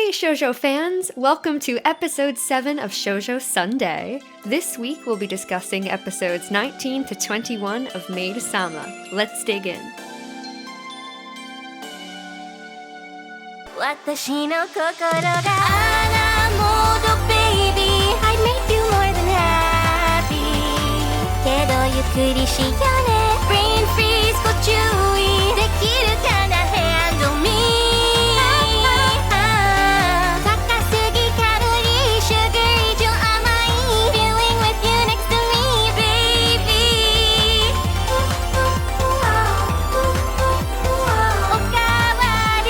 Hey Shoujo fans! Welcome to episode 7 of Shoujo Sundae. This week we'll be discussing episodes 19 to 21 of Maid Sama. Let's dig in. 私の心があらモード baby I make you more than happy けどゆっくりしよね Brain freeze ご注意できるかな Handle me 高すぎカロリー Sugar 以上甘い Feeling with you next to me baby おかわり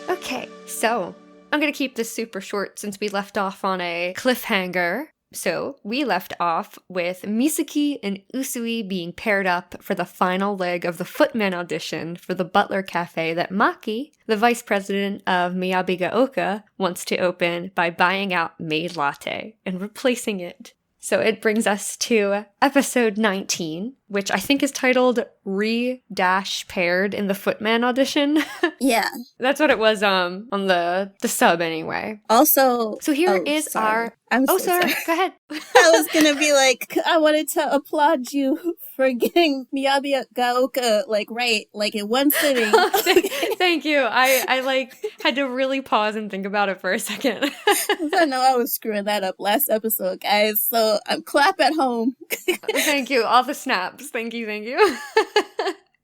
Okay, so I'm gonna keep this super short since we left off on a cliffhanger. So we left off with Misaki and Usui being paired up for the final leg of the Footman audition for the butler cafe that Maki, the vice president of Miyabigaoka, wants to open by buying out Maid Latte and replacing it. So it brings us to episode 19, which I think is titled Re-Paired in the Footman audition. Yeah. That's what it was on the sub anyway. Also, So here is sorry. our... I'm so sorry. Go ahead. I was gonna be like, I wanted to applaud you for getting Miyabigaoka right, in one sitting. Thank you. I had to really pause and think about it for a second. I know I was screwing that up last episode, guys. So I'm clap at home. Thank you. All the snaps. Thank you.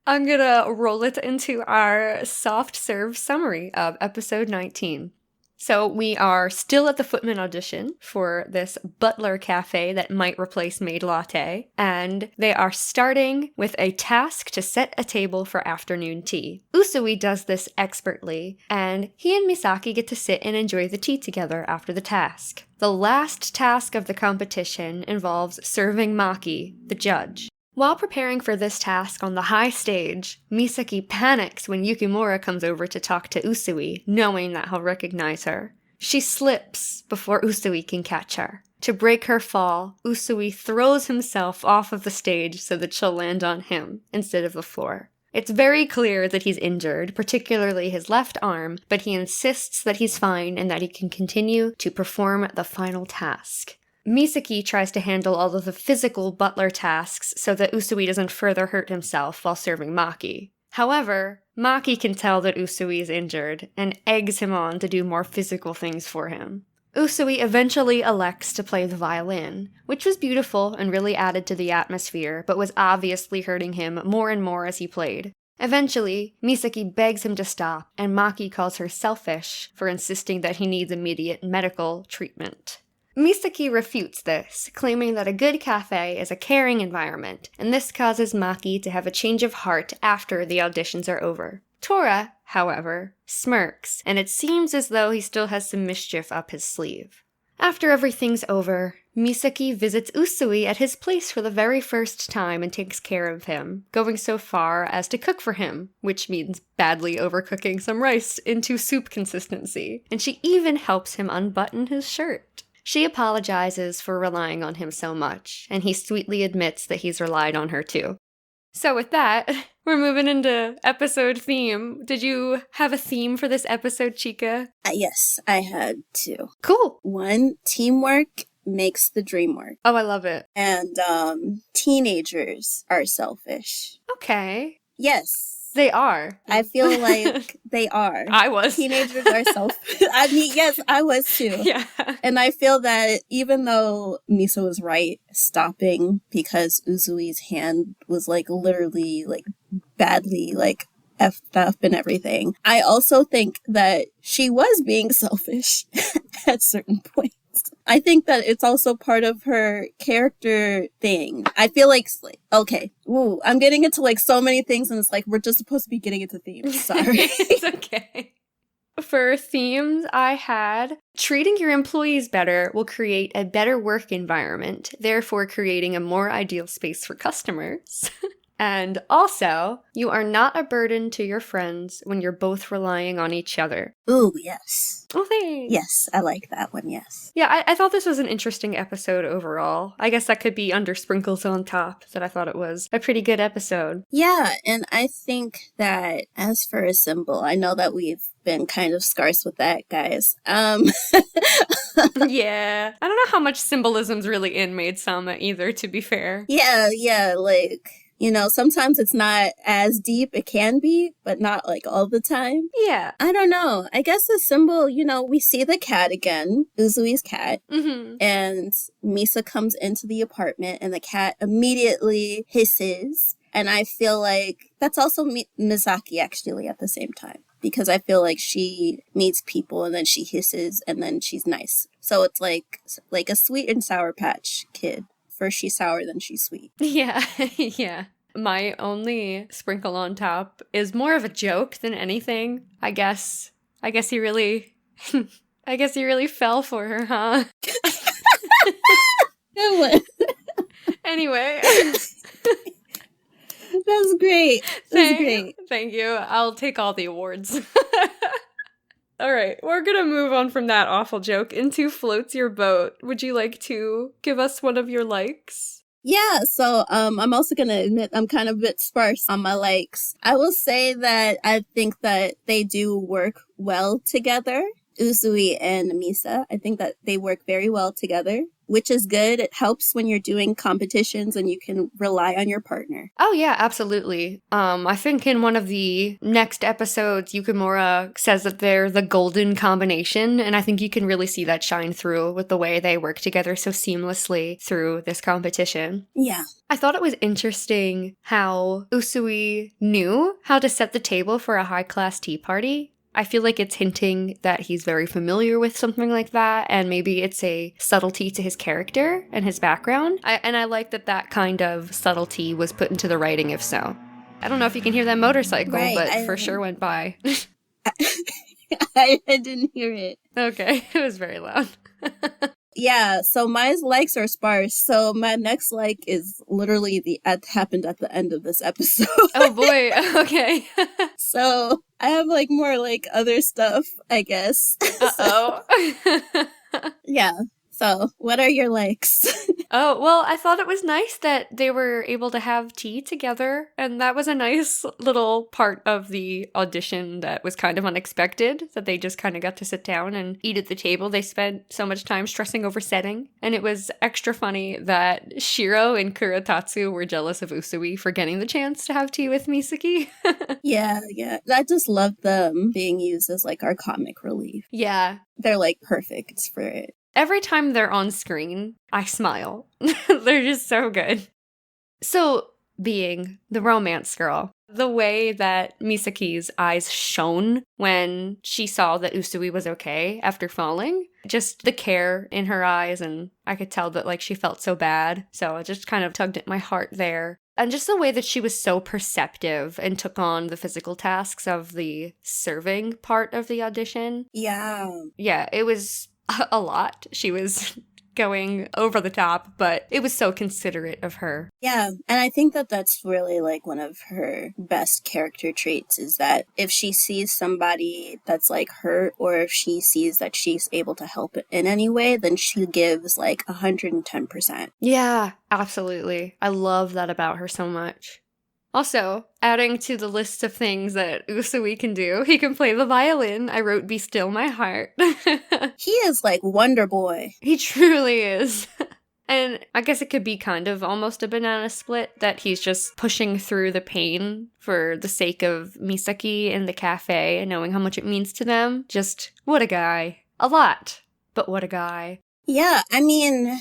I'm gonna roll it into our soft serve summary of episode 19. So we are still at the Footman audition for this butler cafe that might replace Maid Latte, and they are starting with a task to set a table for afternoon tea. Usui does this expertly, and he and Misaki get to sit and enjoy the tea together after the task. The last task of the competition involves serving Maki, the judge. While preparing for this task on the high stage, Misaki panics when Yukimura comes over to talk to Usui, knowing that he'll recognize her. She slips before Usui can catch her. To break her fall, Usui throws himself off of the stage so that she'll land on him instead of the floor. It's very clear that he's injured, particularly his left arm, but he insists that he's fine and that he can continue to perform the final task. Misaki tries to handle all of the physical butler tasks so that Usui doesn't further hurt himself while serving Maki. However, Maki can tell that Usui is injured and eggs him on to do more physical things for him. Usui eventually elects to play the violin, which was beautiful and really added to the atmosphere, but was obviously hurting him more and more as he played. Eventually, Misaki begs him to stop, and Maki calls her selfish for insisting that he needs immediate medical treatment. Misaki refutes this, claiming that a good cafe is a caring environment, and this causes Maki to have a change of heart after the auditions are over. Tora, however, smirks, and it seems as though he still has some mischief up his sleeve. After everything's over, Misaki visits Usui at his place for the very first time and takes care of him, going so far as to cook for him, which means badly overcooking some rice into soup consistency, and she even helps him unbutton his shirt. She apologizes for relying on him so much, and he sweetly admits that he's relied on her too. So with that, we're moving into episode theme. Did you have a theme for this episode, Chika? Yes, I had two. Cool. One, teamwork makes the dream work. Oh, I love it. And teenagers are selfish. Okay. Yes. They are. I feel like they are. I was. Teenagers are selfish. I mean, yes, I was too. Yeah. And I feel that even though Miso was right stopping because Uzui's hand was literally badly effed up and everything, I also think that she was being selfish at certain points. I think that it's also part of her character thing. I feel okay, I'm getting into so many things and it's we're just supposed to be getting into themes. Sorry. It's okay. For themes, I had treating your employees better will create a better work environment, therefore creating a more ideal space for customers. And also, you are not a burden to your friends when you're both relying on each other. Ooh, yes. Oh, thanks. Yes, I like that one, yes. Yeah, I thought this was an interesting episode overall. I guess that could be under sprinkles on top, that I thought it was a pretty good episode. Yeah, and I think that as for a symbol, I know that we've been kind of scarce with that, guys. Yeah. I don't know how much symbolism's really in Maid Sama either, to be fair. Yeah, like, you know, sometimes it's not as deep. It can be, but not like all the time. Yeah. I don't know. I guess the symbol, you know, we see the cat again, Uzui's cat, and Misa comes into the apartment and the cat immediately hisses. And I feel like that's also Misaki actually at the same time. Because I feel like she meets people and then she hisses and then she's nice. So it's like a sweet and sour patch kid. First she's sour, then she's sweet. Yeah, yeah. My only sprinkle on top is more of a joke than anything. I guess he really fell for her, huh? Good one. Anyway. That's great. That's great. Thank you. I'll take all the awards. All right, we're gonna move on from that awful joke into Floats Your Boat. Would you like to give us one of your likes? Yeah, so I'm also gonna admit I'm kind of a bit sparse on my likes. I will say that I think that they do work well together. Usui and Misa, I think that they work very well together, which is good. It helps when you're doing competitions and you can rely on your partner. Oh yeah, absolutely. I think in one of the next episodes, Yukimura says that they're the golden combination, and I think you can really see that shine through with the way they work together so seamlessly through this competition. Yeah. I thought it was interesting how Usui knew how to set the table for a high-class tea party. I feel like it's hinting that he's very familiar with something like that, and maybe it's a subtlety to his character and his background. I like that kind of subtlety was put into the writing, if so. I don't know if you can hear that motorcycle, Right, but for sure went by. I didn't hear it. Okay, it was very loud. Yeah, so my likes are sparse. So my next like is literally happened at the end of this episode. Oh boy, okay. So I have like more like other stuff, I guess. Uh-oh. Yeah. So what are your likes? Oh, well, I thought it was nice that they were able to have tea together, and that was a nice little part of the audition that was kind of unexpected, that they just kind of got to sit down and eat at the table they spent so much time stressing over setting. And it was extra funny that Shiro and Kurotatsu were jealous of Usui for getting the chance to have tea with Misaki. Yeah. I just love them being used as like our comic relief. Yeah. They're like perfect for it. Every time they're on screen, I smile. They're just so good. So, being the romance girl, the way that Misaki's eyes shone when she saw that Usui was okay after falling, just the care in her eyes, and I could tell that like she felt so bad. So it just kind of tugged at my heart there. And just the way that she was so perceptive and took on the physical tasks of the serving part of the audition. Yeah. Yeah, it was a lot. She was going over the top, but it was so considerate of her. Yeah, and I think that that's really like one of her best character traits is that if she sees somebody that's like hurt, or if she sees that she's able to help it in any way, then she gives like 110%. Yeah, absolutely. I love that about her so much. Also, adding to the list of things that Usui can do, he can play the violin. I wrote Be Still My Heart. He is like Wonder Boy. He truly is. And I guess it could be kind of almost a banana split that he's just pushing through the pain for the sake of Misaki and the cafe and knowing how much it means to them. Just, what a guy. A lot, but what a guy. Yeah, I mean...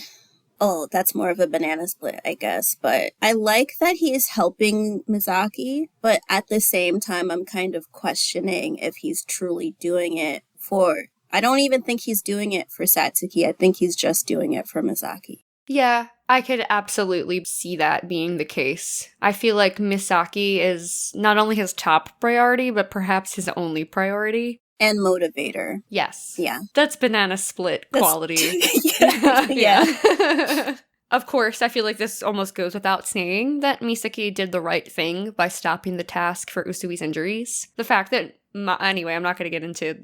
Oh, that's more of a banana split, I guess. But I like that he's helping Misaki, but at the same time, I'm kind of questioning if he's truly doing it for... I don't even think he's doing it for Satsuki. I think he's just doing it for Misaki. Yeah, I could absolutely see that being the case. I feel like Misaki is not only his top priority, but perhaps his only priority. And motivator. Yes. Yeah. That's banana split quality. Yeah. Of course, I feel like this almost goes without saying that Misaki did the right thing by stopping the task for Usui's injuries. The fact that anyway, I'm not going to get into,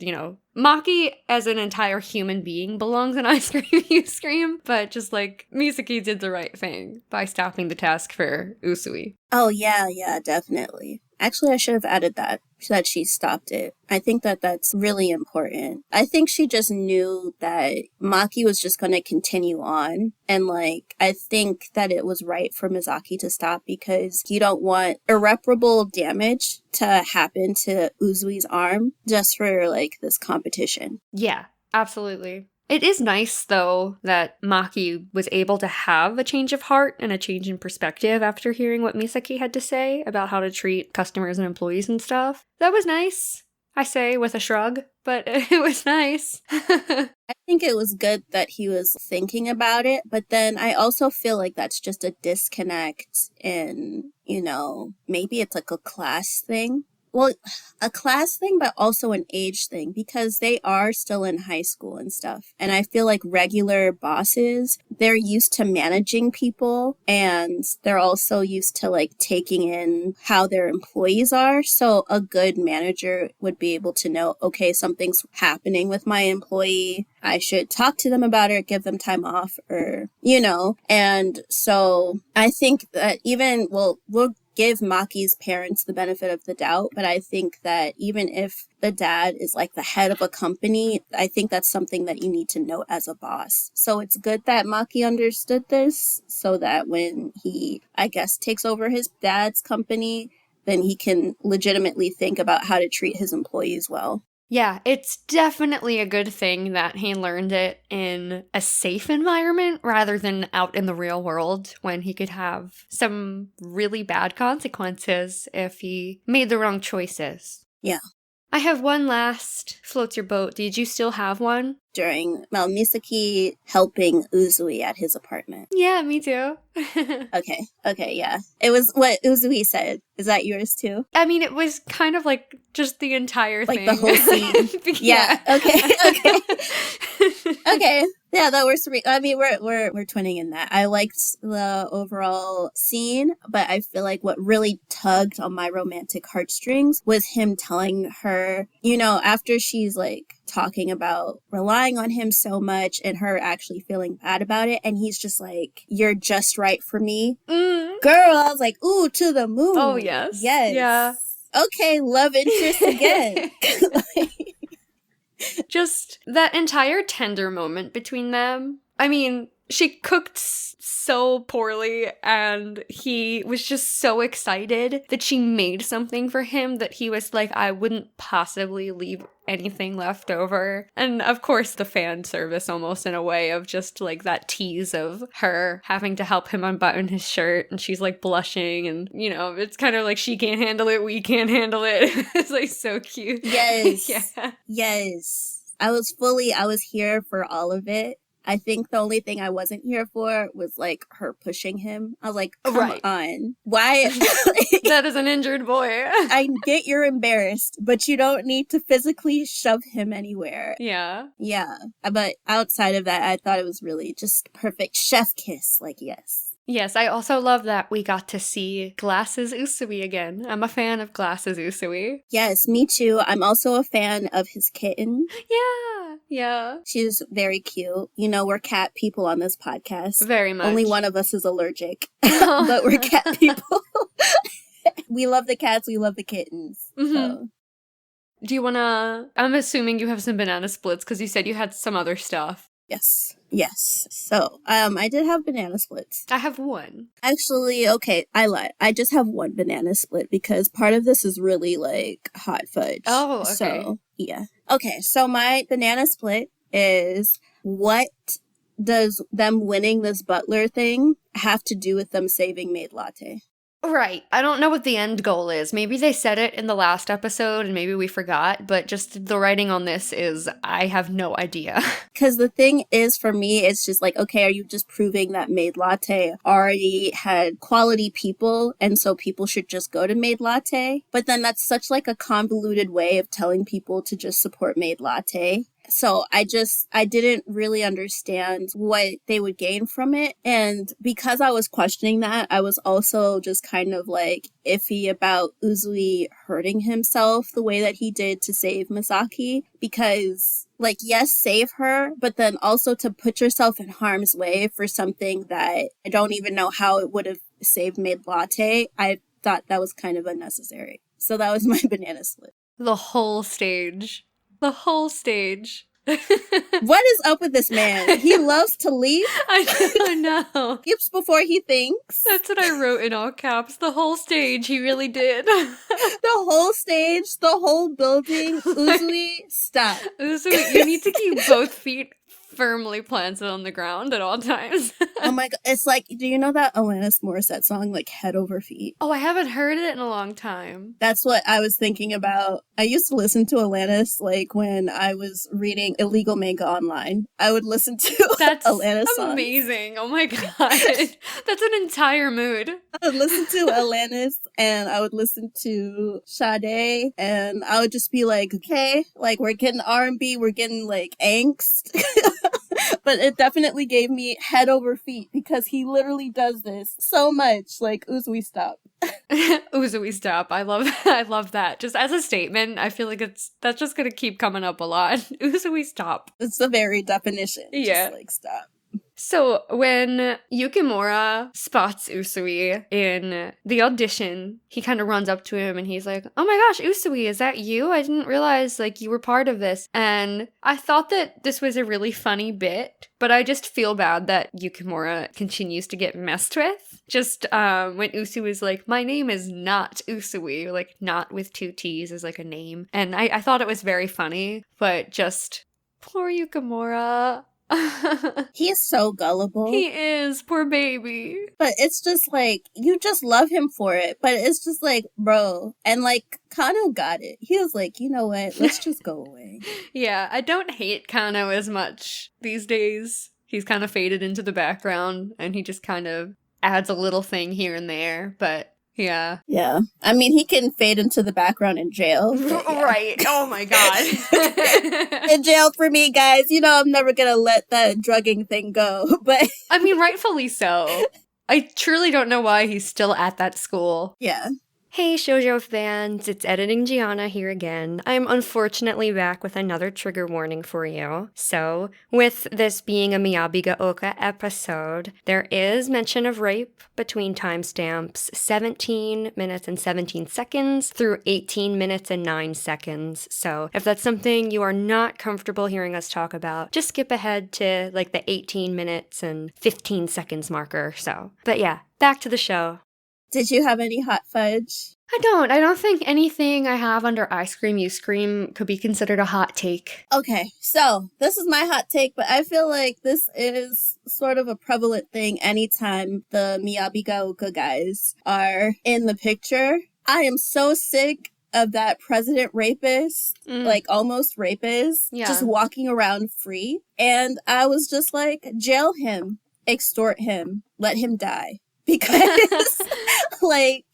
Maki as an entire human being belongs in Ice Cream You Scream, but just like Misaki did the right thing by stopping the task for Usui. Oh, yeah, definitely. Actually, I should have added that she stopped it. I think that that's really important. I think she just knew that Maki was just going to continue on. And I think that it was right for Misaki to stop because you don't want irreparable damage to happen to Uzui's arm just for this competition. Yeah, absolutely. It is nice, though, that Maki was able to have a change of heart and a change in perspective after hearing what Misaki had to say about how to treat customers and employees and stuff. That was nice, I say with a shrug, but it was nice. I think it was good that he was thinking about it, but then I also feel like that's just a disconnect in, maybe it's a class thing. Well, a class thing, but also an age thing, because they are still in high school and stuff. And I feel like regular bosses, they're used to managing people, and they're also used to taking in how their employees are. So a good manager would be able to know, okay, something's happening with my employee. I should talk to them about it, give them time off, or, And so I think that we'll give Maki's parents the benefit of the doubt, but I think that even if the dad is the head of a company, I think that's something that you need to know as a boss. So it's good that Maki understood this so that when he, I guess, takes over his dad's company, then he can legitimately think about how to treat his employees well. Yeah, it's definitely a good thing that he learned it in a safe environment rather than out in the real world when he could have some really bad consequences if he made the wrong choices. Yeah. I have one last floats your boat. Did you still have one? During Misaki helping Uzui at his apartment. Yeah, me too. Okay, yeah. It was what Uzui said. Is that yours too? I mean, it was kind of just the entire thing. The whole scene. Yeah. Okay. Okay. Yeah, that works for me. I mean, we're twinning in that. I liked the overall scene, but I feel like what really tugged on my romantic heartstrings was him telling her, after she's talking about relying on him so much and her actually feeling bad about it, and he's just you're just right for me. Girl, I was like, ooh, to the moon. Oh, yes. Yeah. Okay, love interest again. Just that entire tender moment between them. I mean, she cooked so poorly, and he was just so excited that she made something for him that he was like, I wouldn't possibly leave anything left over. And of course, the fan service almost in a way of just that tease of her having to help him unbutton his shirt, and she's blushing, and it's kind of she can't handle it, we can't handle it. It's so cute. Yes. Yeah. Yes. I was here for all of it. I think the only thing I wasn't here for was her pushing him. I was like, come on. Why? That is an injured boy. I get you're embarrassed, but you don't need to physically shove him anywhere. Yeah. Yeah. But outside of that, I thought it was really just perfect chef kiss. Yes. Yes, I also love that we got to see Glasses Usui again. I'm a fan of Glasses Usui. Yes, me too. I'm also a fan of his kitten. Yeah. She's very cute. We're cat people on this podcast. Very much. Only one of us is allergic, but we're cat people. We love the cats, we love the kittens. Mm-hmm. So. Do you want to... I'm assuming you have some banana splits because you said you had some other stuff. Yes. So, I did have banana splits. I have one. Actually, okay, I lied. I just have one banana split because part of this is really hot fudge. Oh, okay. So, yeah. Okay, so my banana split is, what does them winning this butler thing have to do with them saving Maid Latte? Right. I don't know what the end goal is. Maybe they said it in the last episode and maybe we forgot, but just the writing on this is, I have no idea. Because the thing is, for me, it's just okay, are you just proving that Maid Latte already had quality people and so people should just go to Maid Latte? But then that's such a convoluted way of telling people to just support Maid Latte. So I didn't really understand what they would gain from it. And because I was questioning that, I was also just kind of like iffy about Uzui hurting himself the way that he did to save Misaki. Because, like, yes, save her, but then also to put yourself in harm's way for something that I don't even know how it would have saved Maid Latte. I thought that was kind of unnecessary. So that was my banana split. The whole stage. The whole stage. What is up with this man? He loves to leap. I know. Leaps before he thinks. That's what I wrote in all caps. The whole stage, he really did. The whole stage, the whole building. Uzui, stop. Usui, you need to keep both feet firmly planted on the ground at all times. Oh my god. It's like, do you know that Alanis Morissette song, like Head Over Feet? Oh, I haven't heard it in a long time. That's what I was thinking about. I used to listen to Alanis, like, when I was reading illegal manga online. I would listen to That's Alanis songs. amazing. Oh my god. That's an entire mood. I would listen to Alanis, and I would listen to Sade, and I would just be like, okay, like, we're getting R&B, we're getting, like, angst. But it definitely gave me head over feet, because he literally does this so much. Like, Uzui, stop. Uzui, stop. I love that. Just as a statement, I feel like that's just gonna keep coming up a lot. Uzui, stop. It's the very definition. Yeah. Just, like, stop. So when Yukimura spots Usui in the audition, he kind of runs up to him and he's like, "Oh my gosh, Usui, is that you? I didn't realize, like, you were part of this." And I thought that this was a really funny bit, but I just feel bad that Yukimura continues to get messed with. Just when Usui was like, "My name is not Usui," like, not with two T's is like a name. And I thought it was very funny, but just poor Yukimura. He's so gullible. He is, poor baby. But it's just like, you just love him for it. But it's just like, bro. And like, Kano got it. He was like, you know what? Let's just go away. Yeah, I don't hate Kano as much these days. He's kind of faded into the background and he just kind of adds a little thing here and there. But yeah. Yeah. I mean, he can fade into the background in jail. Yeah. Right. Oh my god. In jail for me, guys. You know, I'm never gonna let that drugging thing go. But I mean, rightfully so. I truly don't know why he's still at that school. yeah. Hey Shoujo fans, it's Editing Giana here again. I'm unfortunately back with another trigger warning for you. So, with this being a Miyabi ga Oka episode, there is mention of rape between timestamps 17 minutes and 17 seconds through 18 minutes and 9 seconds. So, if that's something you are not comfortable hearing us talk about, just skip ahead to like the 18 minutes and 15 seconds marker. So, but yeah, back to the show. Did you have any hot fudge? I don't think anything I have under I Scream, You Scream could be considered a hot take. Okay, so this is my hot take, but I feel like this is sort of a prevalent thing anytime the Miyabi ga Oka guys are in the picture. I am so sick of that president rapist, like almost rapist, just walking around free. And I was just like, jail him, extort him, let him die. Because, like,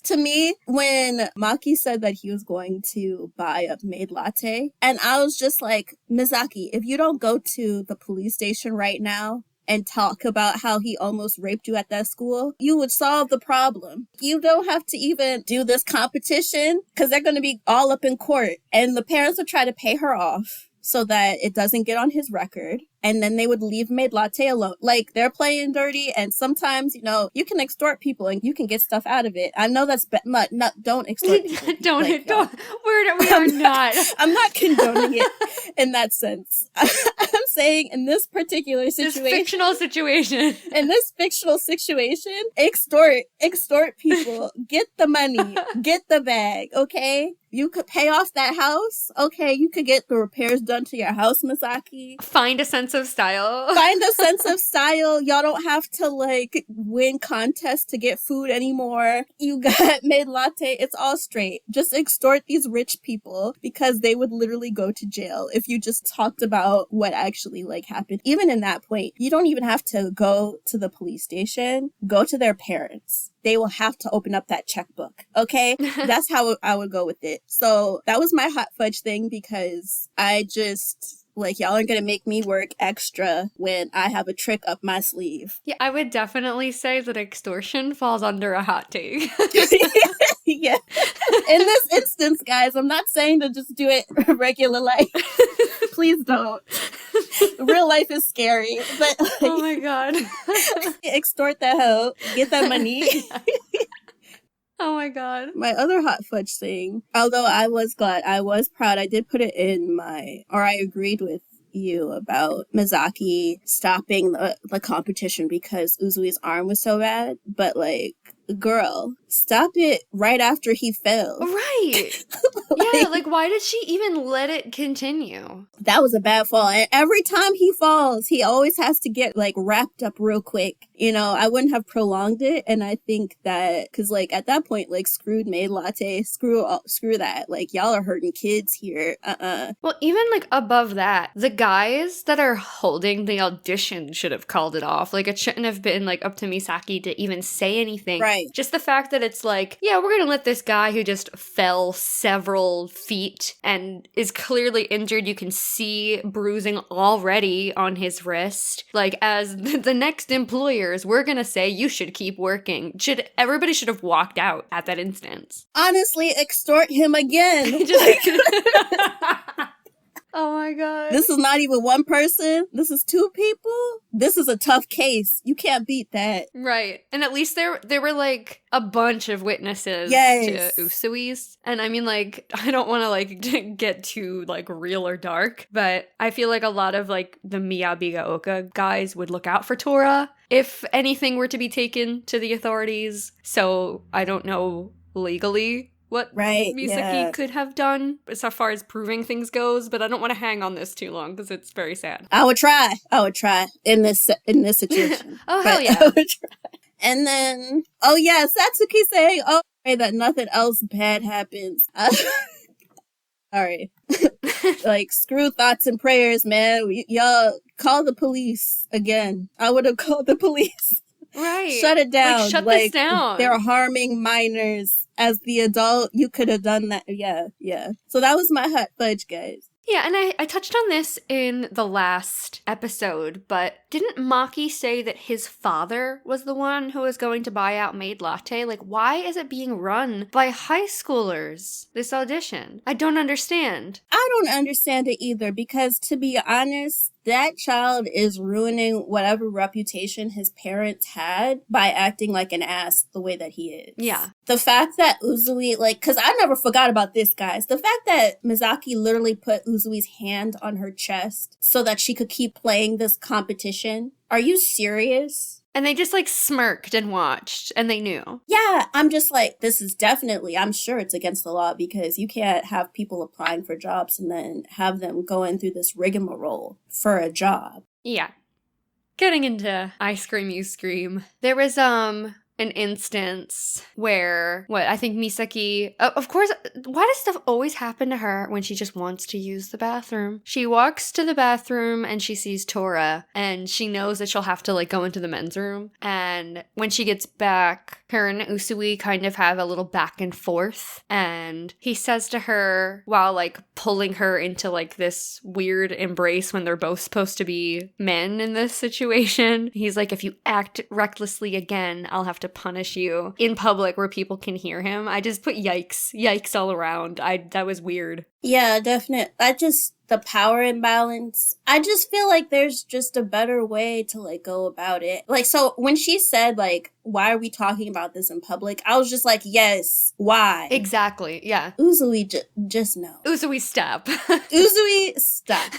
to me, when Maki said that he was going to buy a Maid Latte, and I was just like, Misaki, if you don't go to the police station right now and talk about how he almost raped you at that school, you would solve the problem. You don't have to even do this competition, because they're going to be all up in court, and the parents would try to pay her off so that it doesn't get on his record. And then they would leave Maid Latte alone. Like, they're playing dirty, and sometimes, you know, you can extort people and you can get stuff out of it. I know that's don't extort people. don't. We are not. I'm not condoning it in that sense. I'm saying in this particular situation. This fictional situation. In this fictional situation, extort people. Get the money. Get the bag, okay? You could pay off that house. Okay, you could get the repairs done to your house, Misaki. Find a sense of style. Find a sense of style. Y'all don't have to, like, win contests to get food anymore. You got Maid Latte. It's all straight. Just extort these rich people, because they would literally go to jail if you just talked about what actually, like, happened. Even in that point, you don't even have to go to the police station. Go to their parents. they will have to open up that checkbook. Okay? That's how I would go with it. So that was my hot fudge thing because I just... Like, y'all are gonna make me work extra when I have a trick up my sleeve. Yeah, I would definitely say that extortion falls under a hot take. Yeah. In this instance, guys, I'm not saying to just do it regular life. Please don't. Real life is scary. But like, oh my god. extort that hoe. Get that money. Oh my god. My other hot fudge thing, although I was glad, I was proud, I did put it in I agreed with you about Misaki stopping the competition because Uzui's arm was so bad, but like, girl, stop it right after he fell. Right. Yeah, like why did she even let it continue? That was a bad fall. And every time he falls, he always has to get like wrapped up real quick. You know, I wouldn't have prolonged it. And I think that, cause like at that point, like screwed Maid Latte, screw that. Like y'all are hurting kids here. Well, even like above that, the guys that are holding the audition should have called it off. Like it shouldn't have been like up to Misaki to even say anything. Right. Just the fact that it's like, yeah, we're gonna let this guy who just fell several feet and is clearly injured. You can see bruising already on his wrist. Like as the next employers, we're gonna say you should keep working. Everybody should have walked out at that instance. Honestly, extort him again. Just oh my god. This is not even one person. This is two people. This is a tough case. You can't beat that. Right. And at least there were like a bunch of witnesses yes. to Usui's. And I mean like I don't want to like get too like real or dark, but I feel like a lot of like the Miyabigaoka guys would look out for Tora if anything were to be taken to the authorities. So I don't know legally what Misaki could have done as far as proving things goes, but I don't want to hang on this too long because it's very sad. I would try in this situation. Oh, hell yeah. I would try. And then, oh yeah, Satsuki saying, oh, that nothing else bad happens. All right. Like, screw thoughts and prayers, man. Y'all call the police again. I would have called the police. Right. Shut it down. Like, shut this down. They're harming minors. As the adult, you could have done that. Yeah. So that was my hot fudge, guys. Yeah, and I touched on this in the last episode, but didn't Maki say that his father was the one who was going to buy out Maid Latte? Like, why is it being run by high schoolers, this audition? I don't understand. I don't understand it either, because to be honest, that child is ruining whatever reputation his parents had by acting like an ass the way that he is. Yeah. The fact that Uzui, like, because I never forgot about this, guys. The fact that Misaki literally put Uzui's hand on her chest so that she could keep playing this competition. Are you serious? And they just, like, smirked and watched, and they knew. Yeah, I'm just like, this is definitely, I'm sure it's against the law, because you can't have people applying for jobs and then have them going through this rigmarole for a job. Yeah. Getting into I Scream, You Scream. There was, an instance where, I think Misaki, of course, why does stuff always happen to her when she just wants to use the bathroom? She walks to the bathroom and she sees Tora, and she knows that she'll have to, like, go into the men's room. And when she gets back, her and Usui kind of have a little back and forth, and he says to her, while, like, pulling her into, like, this weird embrace when they're both supposed to be men in this situation, he's like, if you act recklessly again, I'll have to punish you in public where people can hear him. I just put yikes all around. That was weird. Yeah, definitely. The power imbalance. I just feel like there's just a better way to, like, go about it. Like, so when she said, like, why are we talking about this in public? I was just like, yes, why? Exactly, yeah. Uzui, just no. Uzui, stop. Uzui, stop.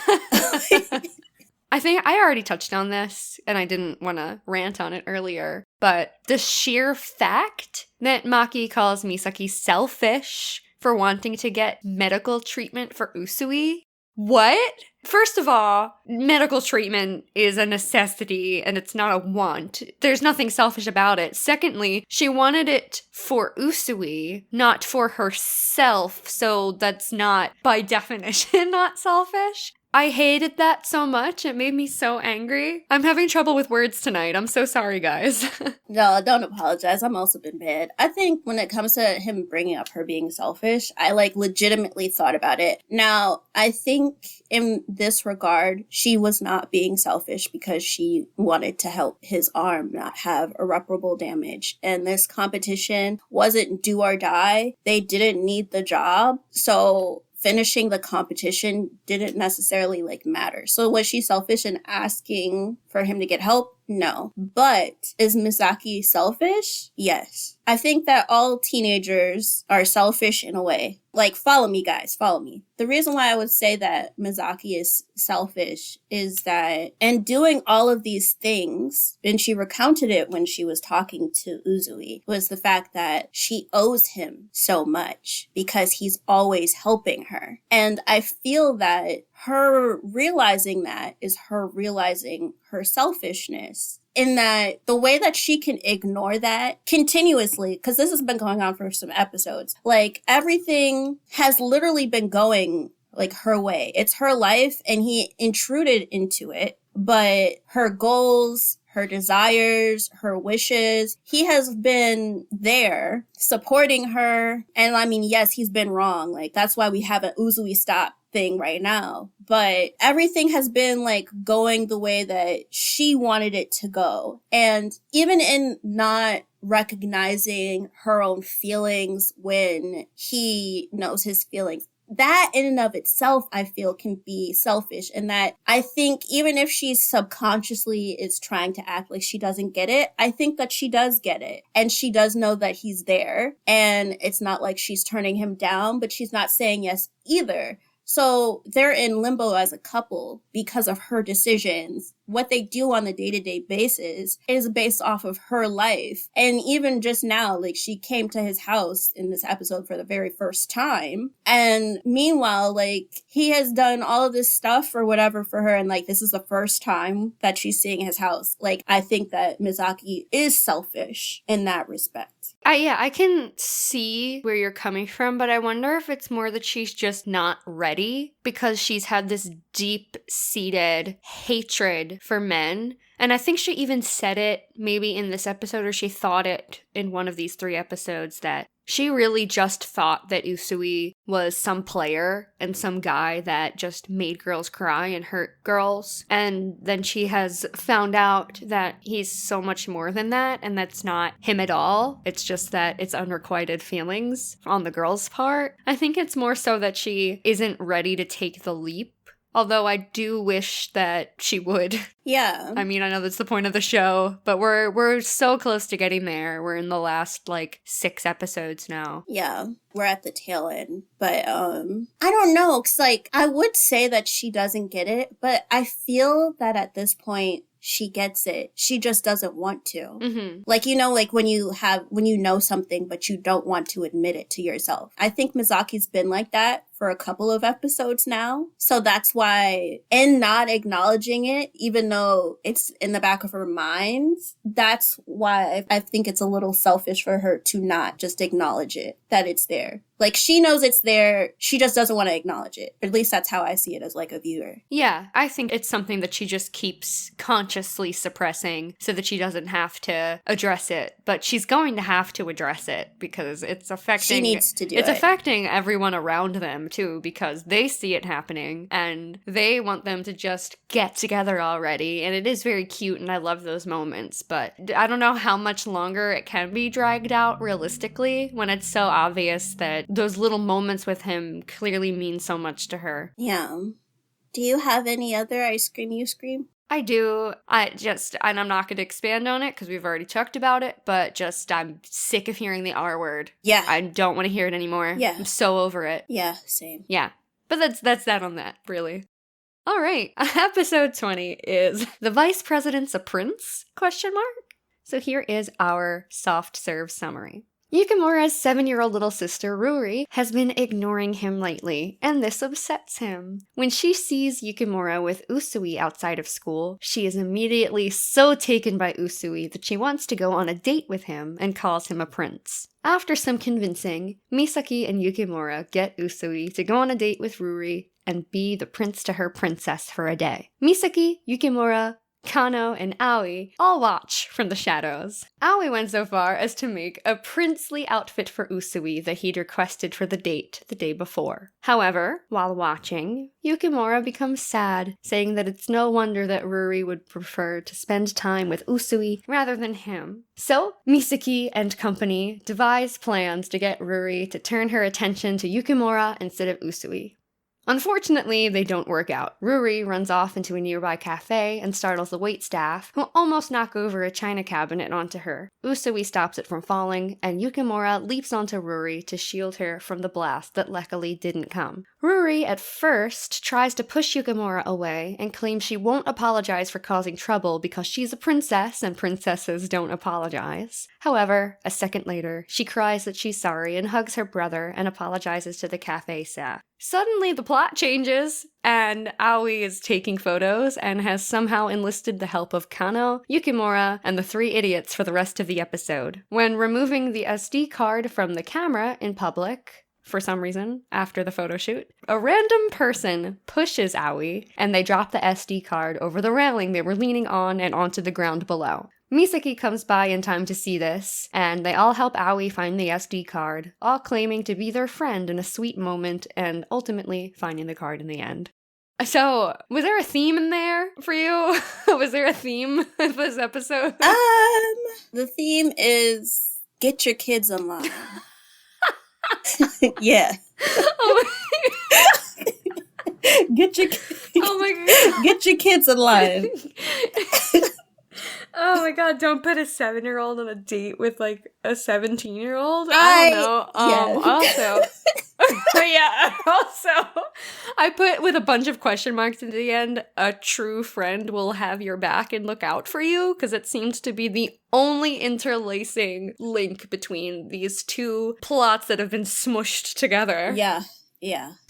I think I already touched on this, and I didn't want to rant on it earlier, but the sheer fact that Maki calls Misaki selfish for wanting to get medical treatment for Usui. What? First of all, medical treatment is a necessity and it's not a want. There's nothing selfish about it. Secondly, she wanted it for Usui, not for herself, so that's not, by definition, not selfish. I hated that so much. It made me so angry. I'm having trouble with words tonight. I'm so sorry, guys. No, don't apologize. I'm also been bad. I think when it comes to him bringing up her being selfish, I legitimately thought about it. Now, I think in this regard, she was not being selfish because she wanted to help his arm not have irreparable damage. And this competition wasn't do or die. They didn't need the job. So finishing the competition didn't necessarily matter. So was she selfish in asking for him to get help? No. But is Misaki selfish? Yes. I think that all teenagers are selfish in a way. Follow me, guys. Follow me. The reason why I would say that Misaki is selfish is that in doing all of these things, and she recounted it when she was talking to Usui, was the fact that she owes him so much because he's always helping her. And I feel that her realizing that is her realizing her selfishness. In that the way that she can ignore that continuously, because this has been going on for some episodes, everything has literally been going her way. It's her life and he intruded into it. But her goals, her desires, her wishes, he has been there supporting her. And yes, he's been wrong. That's why we have an Uzui stop thing right now. But everything has been going the way that she wanted it to go. And even in not recognizing her own feelings when he knows his feelings, that in and of itself, I feel, can be selfish. And that I think even if she subconsciously is trying to act like she doesn't get it, I think that she does get it. And she does know that he's there. And it's not like she's turning him down, but she's not saying yes either. So they're in limbo as a couple because of her decisions. What they do on the day-to-day basis is based off of her life. And even just now, she came to his house in this episode for the very first time. And meanwhile, he has done all of this stuff or whatever for her. And this is the first time that she's seeing his house. I think that Misaki is selfish in that respect. I can see where you're coming from, but I wonder if it's more that she's just not ready because she's had this deep-seated hatred for men. And I think she even said it maybe in this episode, or she thought it in one of these 3 episodes, that she really just thought that Usui was some player and some guy that just made girls cry and hurt girls. And then she has found out that he's so much more than that, and that's not him at all. It's just that it's unrequited feelings on the girl's part. I think it's more so that she isn't ready to take the leap. Although I do wish that she would. Yeah. I know that's the point of the show, but we're so close to getting there. We're in the last 6 episodes now. Yeah, we're at the tail end. But I don't know, because I would say that she doesn't get it, but I feel that at this point she gets it. She just doesn't want to. Mm-hmm. When you know something, but you don't want to admit it to yourself. I think Misaki's been like that for a couple of episodes now. So that's why, in not acknowledging it, even though it's in the back of her mind, that's why I think it's a little selfish for her to not just acknowledge it, that it's there. She knows it's there, she just doesn't want to acknowledge it. At least that's how I see it as a viewer. Yeah, I think it's something that she just keeps consciously suppressing so that she doesn't have to address it. But she's going to have to address it because it's affecting... She needs to do it. It's affecting everyone around them too, because they see it happening and they want them to just get together already. And it is very cute and I love those moments. But I don't know how much longer it can be dragged out realistically when it's so obvious that those little moments with him clearly mean so much to her. Yeah. Do you have any other ice cream you scream? I do. And I'm not going to expand on it because we've already talked about it, but I'm sick of hearing the R word. Yeah. I don't want to hear it anymore. Yeah. I'm so over it. Yeah, same. Yeah. But that's that on that, really. All right. Episode 20 is The Vice President's a Prince? ? So here is our soft serve summary. Yukimura's 7-year-old little sister, Ruri, has been ignoring him lately, and this upsets him. When she sees Yukimura with Usui outside of school, she is immediately so taken by Usui that she wants to go on a date with him and calls him a prince. After some convincing, Misaki and Yukimura get Usui to go on a date with Ruri, and be the prince to her princess for a day. Misaki, Yukimura, Kano, and Aoi all watch from the shadows. Aoi went so far as to make a princely outfit for Usui that he'd requested for the date the day before. However, while watching, Yukimura becomes sad, saying that it's no wonder that Ruri would prefer to spend time with Usui rather than him. So, Misaki and company devise plans to get Ruri to turn her attention to Yukimura instead of Usui. Unfortunately, they don't work out. Ruri runs off into a nearby cafe and startles the waitstaff, who almost knock over a china cabinet onto her. Usui stops it from falling, and Yukimura leaps onto Ruri to shield her from the blast that luckily didn't come. Ruri, at first, tries to push Yukimura away and claims she won't apologize for causing trouble because she's a princess and princesses don't apologize. However, a second later, she cries that she's sorry and hugs her brother and apologizes to the cafe staff. Suddenly, the plot changes, and Aoi is taking photos and has somehow enlisted the help of Kano, Yukimura, and the three idiots for the rest of the episode. When removing the SD card from the camera in public, for some reason, after the photo shoot, a random person pushes Aoi, and they drop the SD card over the railing they were leaning on and onto the ground below. Misaki comes by in time to see this, and they all help Aoi find the SD card, all claiming to be their friend in a sweet moment, and ultimately finding the card in the end. So, was there a theme in there for you? Was there a theme of this episode? The theme is get your kids online. Yeah. Oh Get your my god. Get your kids online. Oh my god, don't put a 7-year-old on a date with like a 17-year-old. I don't know. Also, I put with a bunch of question marks at the end, a true friend will have your back and look out for you, because it seems to be the only interlacing link between these two plots that have been smushed together. Yeah.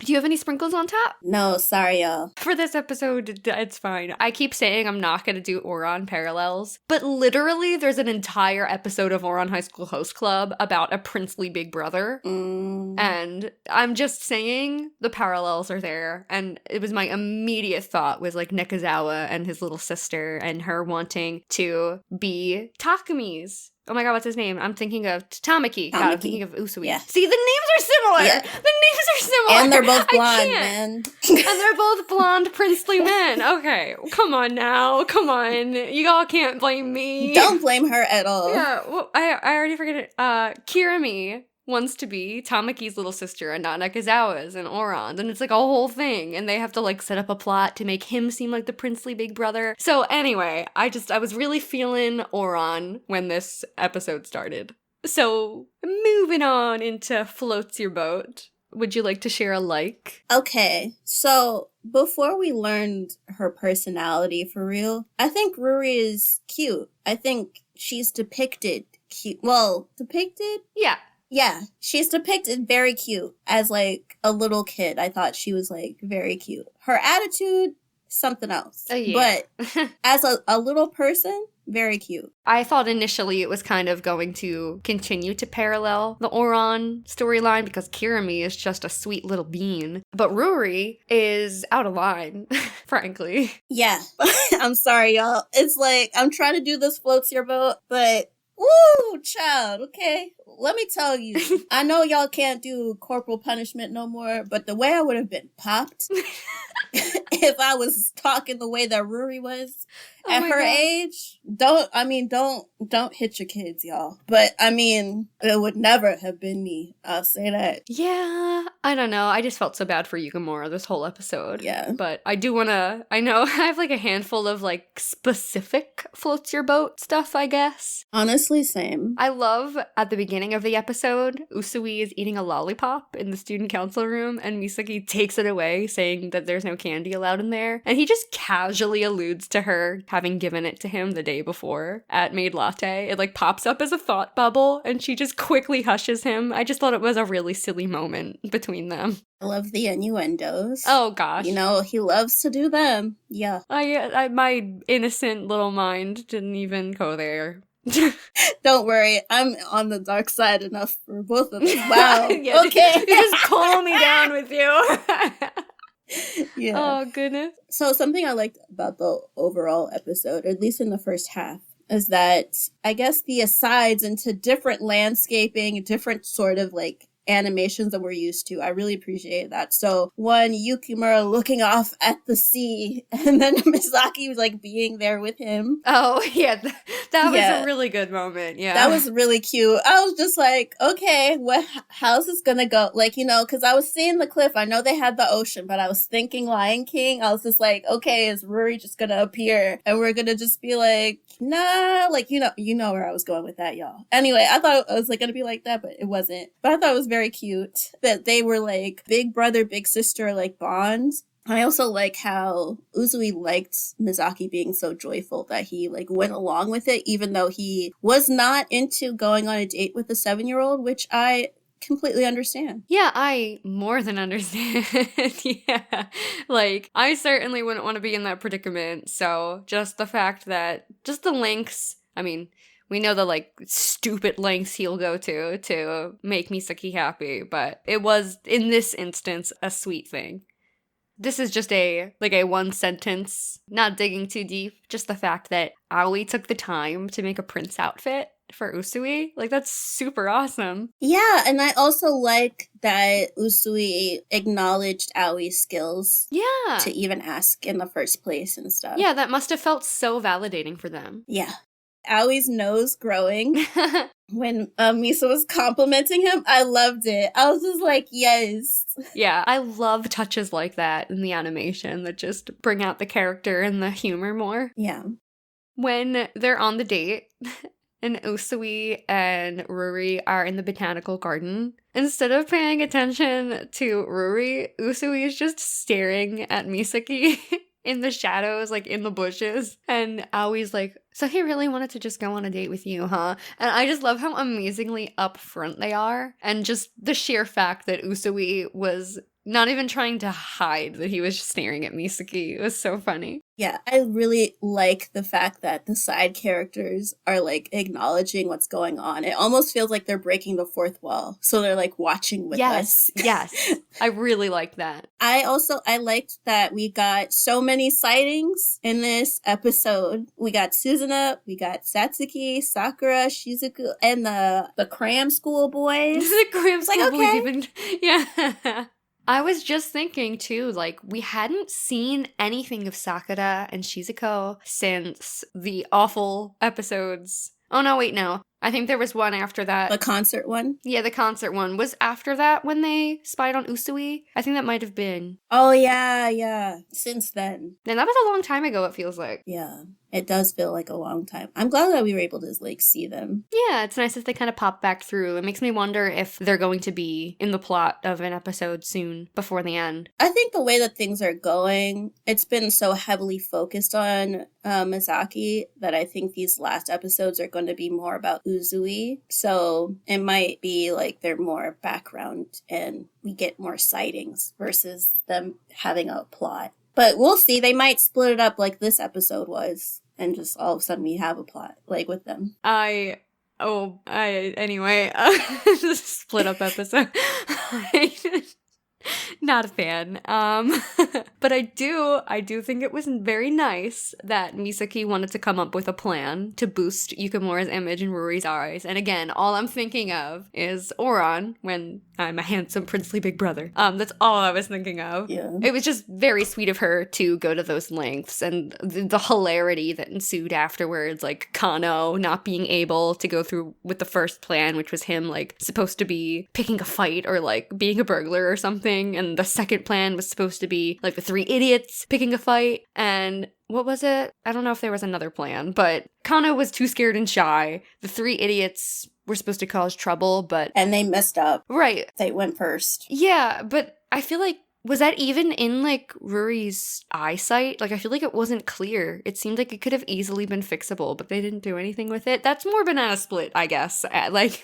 Do you have any sprinkles on top? No, sorry, y'all. For this episode, it's fine. I keep saying I'm not going to do Ouran parallels, but literally there's an entire episode of Ouran High School Host Club about a princely big brother. And I'm just saying the parallels are there. And it was my immediate thought was like Nekozawa and his little sister and her wanting to be Takami's. Oh my god, what's his name? I'm thinking of Tamaki. God, I'm thinking of Usui. Yeah. See, the names are similar! Yeah. The names are similar! And they're both blonde, I man. And they're both blonde, princely men. Okay, come on now. Come on. You all can't blame me. Don't blame her at all. Yeah, well, I already forget it. Kirami wants to be Tamaki's little sister and not Nakazawa's and Ouran. And it's like a whole thing. And they have to like set up a plot to make him seem like the princely big brother. So anyway, I was really feeling Ouran when this episode started. So moving on into Floats Your Boat. Would you like to share a like? Okay, so before we learned her personality for real, I think Ruri is cute. I think she's depicted cute. Well, depicted? Yeah. Yeah, she's depicted very cute as, like, a little kid. I thought she was, like, very cute. Her attitude, something else. Yeah. But as a little person, very cute. I thought initially it was kind of going to continue to parallel the Ouran storyline because Kirami is just a sweet little bean. But Ruri is out of line, frankly. Yeah. I'm sorry, y'all. It's like, I'm trying to do this Floats Your Boat, but... Woo, child, okay? Let me tell you, I know y'all can't do corporal punishment no more, but the way I would have been popped if I was talking the way that Ruri was at her age, don't hit your kids, y'all. But, I mean, it would never have been me. I'll say that. Yeah, I don't know. I just felt so bad for Yukimura this whole episode. Yeah. But I do want to, I know I have like a handful of like specific Floats Your Boat stuff, I guess. Honestly, same. I love at the beginning of the episode, Usui is eating a lollipop in the student council room and Misaki takes it away saying that there's no candy allowed in there. And he just casually alludes to her having given it to him the day before at Maid Latte. It like pops up as a thought bubble and she just quickly hushes him. I just thought it was a really silly moment between them. I love the innuendos. Oh gosh. You know, he loves to do them. Yeah. I my innocent little mind didn't even go there. Don't worry, I'm on the dark side enough for both of us. Wow. Yeah, okay. You just calm me down with you. Yeah. Oh, goodness. So something I liked about the overall episode, or at least in the first half, is that I guess the asides into different landscaping, different sort of like animations that we're used to. I really appreciate that. So one, Yukimura looking off at the sea, and then Misaki was like being there with him. Oh, yeah. That was Yeah. a really good moment. Yeah. That was really cute. I was just like, okay, how's this gonna go? Like, because I was seeing the cliff. I know they had the ocean, but I was thinking Lion King. I was just like, okay, is Ruri just gonna appear? And we're gonna just be like, nah, like, you know where I was going with that, y'all. Anyway, I thought it was like gonna be like that, but it wasn't. But I thought it was very cute that they were like big brother, big sister, like bonds. I also like how Usui liked Misaki being so joyful that he like went along with it, even though he was not into going on a date with a 7-year-old, which I completely understand. Yeah, I more than understand. Yeah. Like, I certainly wouldn't want to be in that predicament. So just the fact that, just the lengths, I mean, we know the, like, stupid lengths he'll go to make Misaki happy, but it was, in this instance, a sweet thing. This is just a one sentence, not digging too deep, just the fact that Aoi took the time to make a prince outfit for Usui. Like, that's super awesome. Yeah, and I also like that Usui acknowledged Aoi's skills. Yeah. To even ask in the first place and stuff. Yeah, that must have felt so validating for them. Yeah. Aoi's nose growing. When Misa was complimenting him, I loved it. I was just like, yes. Yeah, I love touches like that in the animation that just bring out the character and the humor more. Yeah. When they're on the date and Usui and Ruri are in the botanical garden, instead of paying attention to Ruri, Usui is just staring at Misaki in the shadows, like in the bushes. And Aoi's like, so he really wanted to just go on a date with you, huh? And I just love how amazingly upfront they are. And just the sheer fact that Usui was not even trying to hide that he was just staring at Misaki. It was so funny. Yeah, I really like the fact that the side characters are like acknowledging what's going on. It almost feels like they're breaking the fourth wall. So they're like watching with us. Yes. I really like that. I liked that we got so many sightings in this episode. We got Suzuna, we got Satsuki, Sakura, Shizuku, and the cram school boys. The cram school like, okay. boys even. Yeah. I was just thinking, too, like, we hadn't seen anything of Sakura and Shizuko since the awful episodes. Oh, no, wait, no. I think there was one after that. The concert one? Yeah, the concert one. Was after that when they spied on Usui? I think that might have been. Oh, yeah. Since then. And that was a long time ago, it feels like. Yeah. It does feel like a long time. I'm glad that we were able to, like, see them. Yeah, it's nice that they kind of pop back through. It makes me wonder if they're going to be in the plot of an episode soon, before the end. I think the way that things are going, it's been so heavily focused on Misaki that I think these last episodes are going to be more about Usui. So it might be like they're more background and we get more sightings versus them having a plot. But we'll see. They might split it up like this episode was. And just all of a sudden we have a plot, like, with them. Anyway, split up episode. Not a fan. But I do think it was very nice that Misaki wanted to come up with a plan to boost Yukimura's image in Ruri's eyes. And again, all I'm thinking of is Ouran when I'm a handsome princely big brother. That's all I was thinking of. Yeah. It was just very sweet of her to go to those lengths, and the hilarity that ensued afterwards, like Kano not being able to go through with the first plan, which was him like supposed to be picking a fight or like being a burglar or something, and the second plan was supposed to be like the three idiots picking a fight, and what was it? I don't know if there was another plan, but Kano was too scared and shy. The three idiots were supposed to cause trouble, but... And they messed up. Right. They went first. Yeah, but I feel like, was that even in, like, Ruri's eyesight? Like, I feel like it wasn't clear. It seemed like it could have easily been fixable, but they didn't do anything with it. That's more banana split, I guess. Like,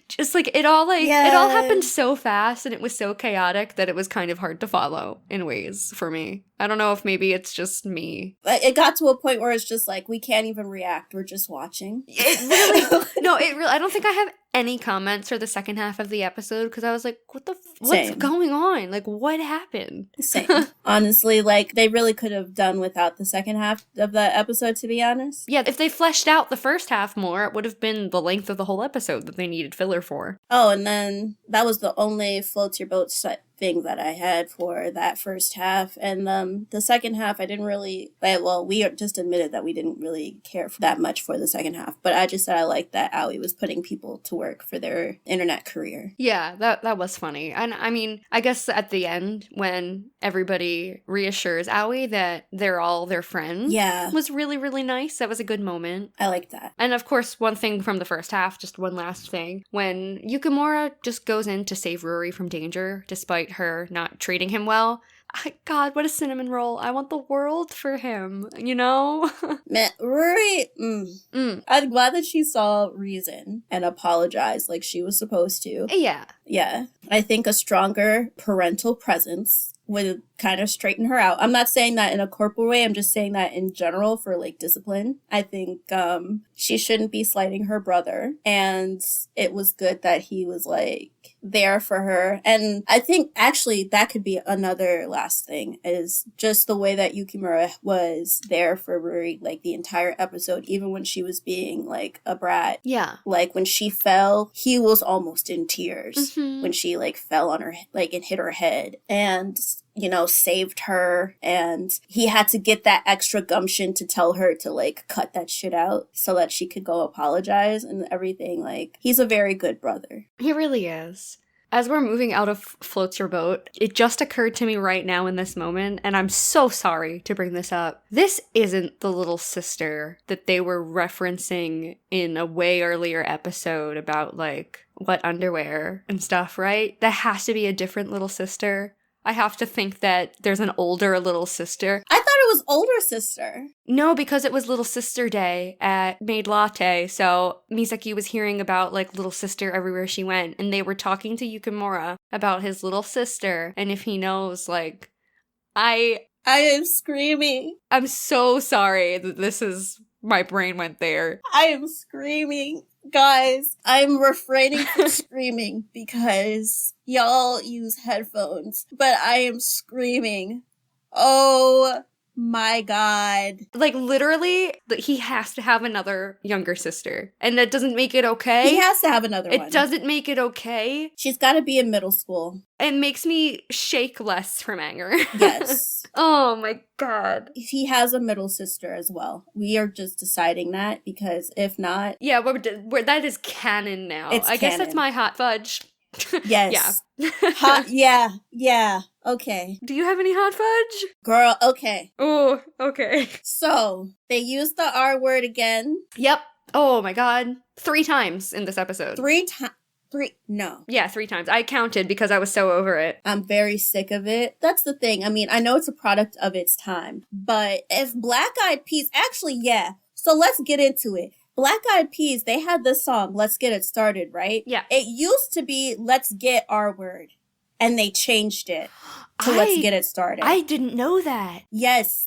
just, like, it all happened so fast, and it was so chaotic that it was kind of hard to follow in ways for me. I don't know if maybe it's just me. It got to a point where it's just like, we can't even react. We're just watching. I don't think I have any comments for the second half of the episode because I was like, what's Same. going on? Like, what happened? Same. Honestly, like, they really could have done without the second half of the episode, to be honest. Yeah, if they fleshed out the first half more, it would have been the length of the whole episode that they needed filler for. Oh, and then that was the only float your boat thing that I had for that first half. And the second half, I didn't really, we just admitted that we didn't really care that much for the second half. But I just said I liked that Aoi was putting people to work for their internet career. Yeah, that was funny. And I mean, I guess at the end, when everybody reassures Aoi that they're all their friends, was really, really nice. That was a good moment. I like that. And of course, one thing from the first half, just one last thing, when Yukimura just goes in to save Ruri from danger, despite her not treating him well. God, what a cinnamon roll. I want the world for him, you know? Man, Ruri, I'm glad that she saw reason and apologized like she was supposed to. Yeah. Yeah. I think a stronger parental presence would kind of straighten her out. I'm not saying that in a corporal way. I'm just saying that in general for, like, discipline. I think she shouldn't be slighting her brother. And it was good that he was, like, there for her. And I think, actually, that could be another last thing, is just the way that Yukimura was there for Ruri, like, the entire episode, even when she was being, like, a brat. Yeah. Like, when she fell, he was almost in tears when she, like, fell on her, like, and hit her head. And, you know, saved her, and he had to get that extra gumption to tell her to, like, cut that shit out so that she could go apologize and everything. Like, he's a very good brother. He really is. As we're moving out of Floats Your Boat, it just occurred to me right now in this moment, and I'm so sorry to bring this up. This isn't the little sister that they were referencing in a way earlier episode about, like, what underwear and stuff, right? That has to be a different little sister. I have to think that there's an older little sister. I thought it was older sister. No, because it was Little Sister Day at Maid Latte, so Misaki was hearing about, like, little sister everywhere she went, and they were talking to Yukimura about his little sister, and if he knows, like, I am screaming. I'm so sorry that this is, my brain went there. I am screaming. Guys, I'm refraining from screaming because y'all use headphones, but I am screaming. Oh my God. Like, literally, he has to have another younger sister, and that doesn't make it okay. He has to have another one. It doesn't make it okay. She's got to be in middle school. It makes me shake less from anger. Yes. Oh my God. He has a middle sister as well. We are just deciding that because if not... Yeah, that is canon now. I guess that's my hot fudge. Yes. Yeah. Hot, yeah. Okay. Do you have any hot fudge? Girl, okay. Oh, okay. So, they used the R word again. Yep. Oh my God. 3 times in this episode. 3 times. No. Yeah, 3 times. I counted because I was so over it. I'm very sick of it. That's the thing. I mean, I know it's a product of its time, but if Black Eyed Peas, actually, yeah. So let's get into it. Black Eyed Peas, they had this song, Let's Get It Started, right? Yeah. It used to be Let's Get Our Word, and they changed it to Let's Get It Started. I didn't know that. Yes.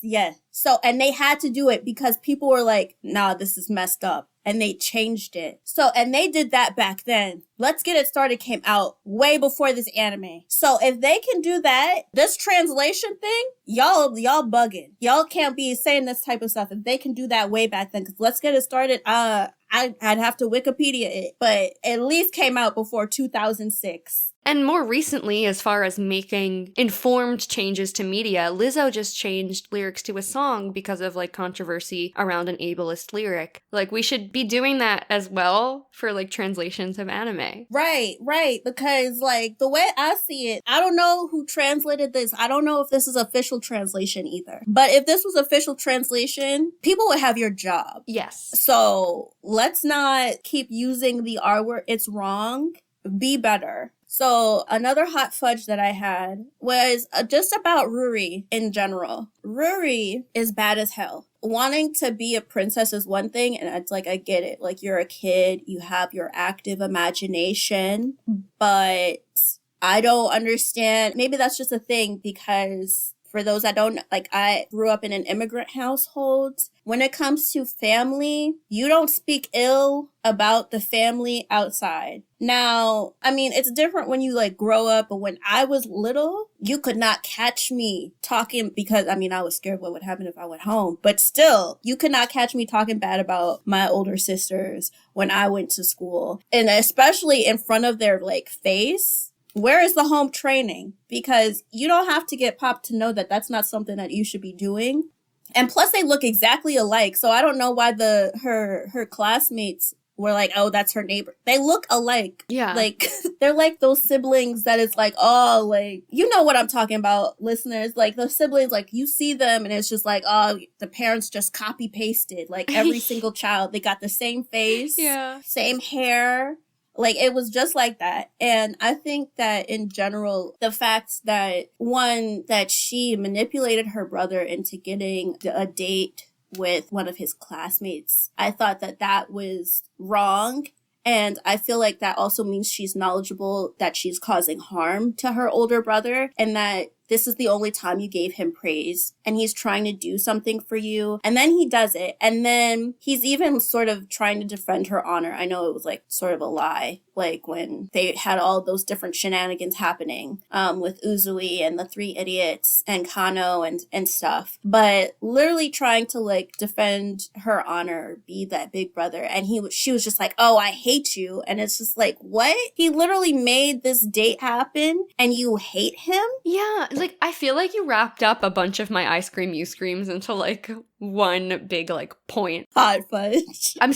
So, and they had to do it because people were like, nah, this is messed up. And they changed it. So, and they did that back then. Let's Get It Started came out way before this anime. So if they can do that, this translation thing, y'all bugging. Y'all can't be saying this type of stuff. If they can do that way back then, because Let's Get It Started, I'd have to Wikipedia it, but at least came out before 2006. And more recently, as far as making informed changes to media, Lizzo just changed lyrics to a song because of, like, controversy around an ableist lyric. Like, we should be doing that as well for, like, translations of anime. Right. Because, like, the way I see it, I don't know who translated this. I don't know if this is official translation either. But if this was official translation, people would have your job. Yes. So let's not keep using the R word. It's wrong. Be better. So another hot fudge that I had was just about Ruri in general. Ruri is bad as hell. Wanting to be a princess is one thing, and it's like, I get it. Like, you're a kid, you have your active imagination, but I don't understand. Maybe that's just a thing because for those that don't, like, I grew up in an immigrant household. When it comes to family, you don't speak ill about the family outside. Now, I mean, it's different when you like grow up, but when I was little, you could not catch me talking because, I mean, I was scared what would happen if I went home, but still, you could not catch me talking bad about my older sisters when I went to school. And especially in front of their like face. Where is the home training? Because you don't have to get popped to know that that's not something that you should be doing. And plus they look exactly alike. So I don't know why her classmates were like, oh, that's her neighbor. They look alike. Yeah. Like, they're like those siblings that it's like, oh, like, you know what I'm talking about, listeners. Like, the siblings, like, you see them and it's just like, oh, the parents just copy pasted. Like, every single child, they got the same face. Yeah. Same hair. Like, it was just like that. And I think that in general, the fact that, one, that she manipulated her brother into getting a date with one of his classmates, I thought that that was wrong. And I feel like that also means she's knowledgeable that she's causing harm to her older brother and that this is the only time you gave him praise and he's trying to do something for you. And then he does it. And then he's even sort of trying to defend her honor. I know it was like sort of a lie, like when they had all those different shenanigans happening with Usui and the three idiots and Kano and stuff. But literally trying to like defend her honor, be that big brother. And she was just like, oh, I hate you. And it's just like, what? He literally made this date happen and you hate him? Yeah, like, I feel like you wrapped up a bunch of my ice cream you screams into, like, one big, like, point. Hot fudge. I'm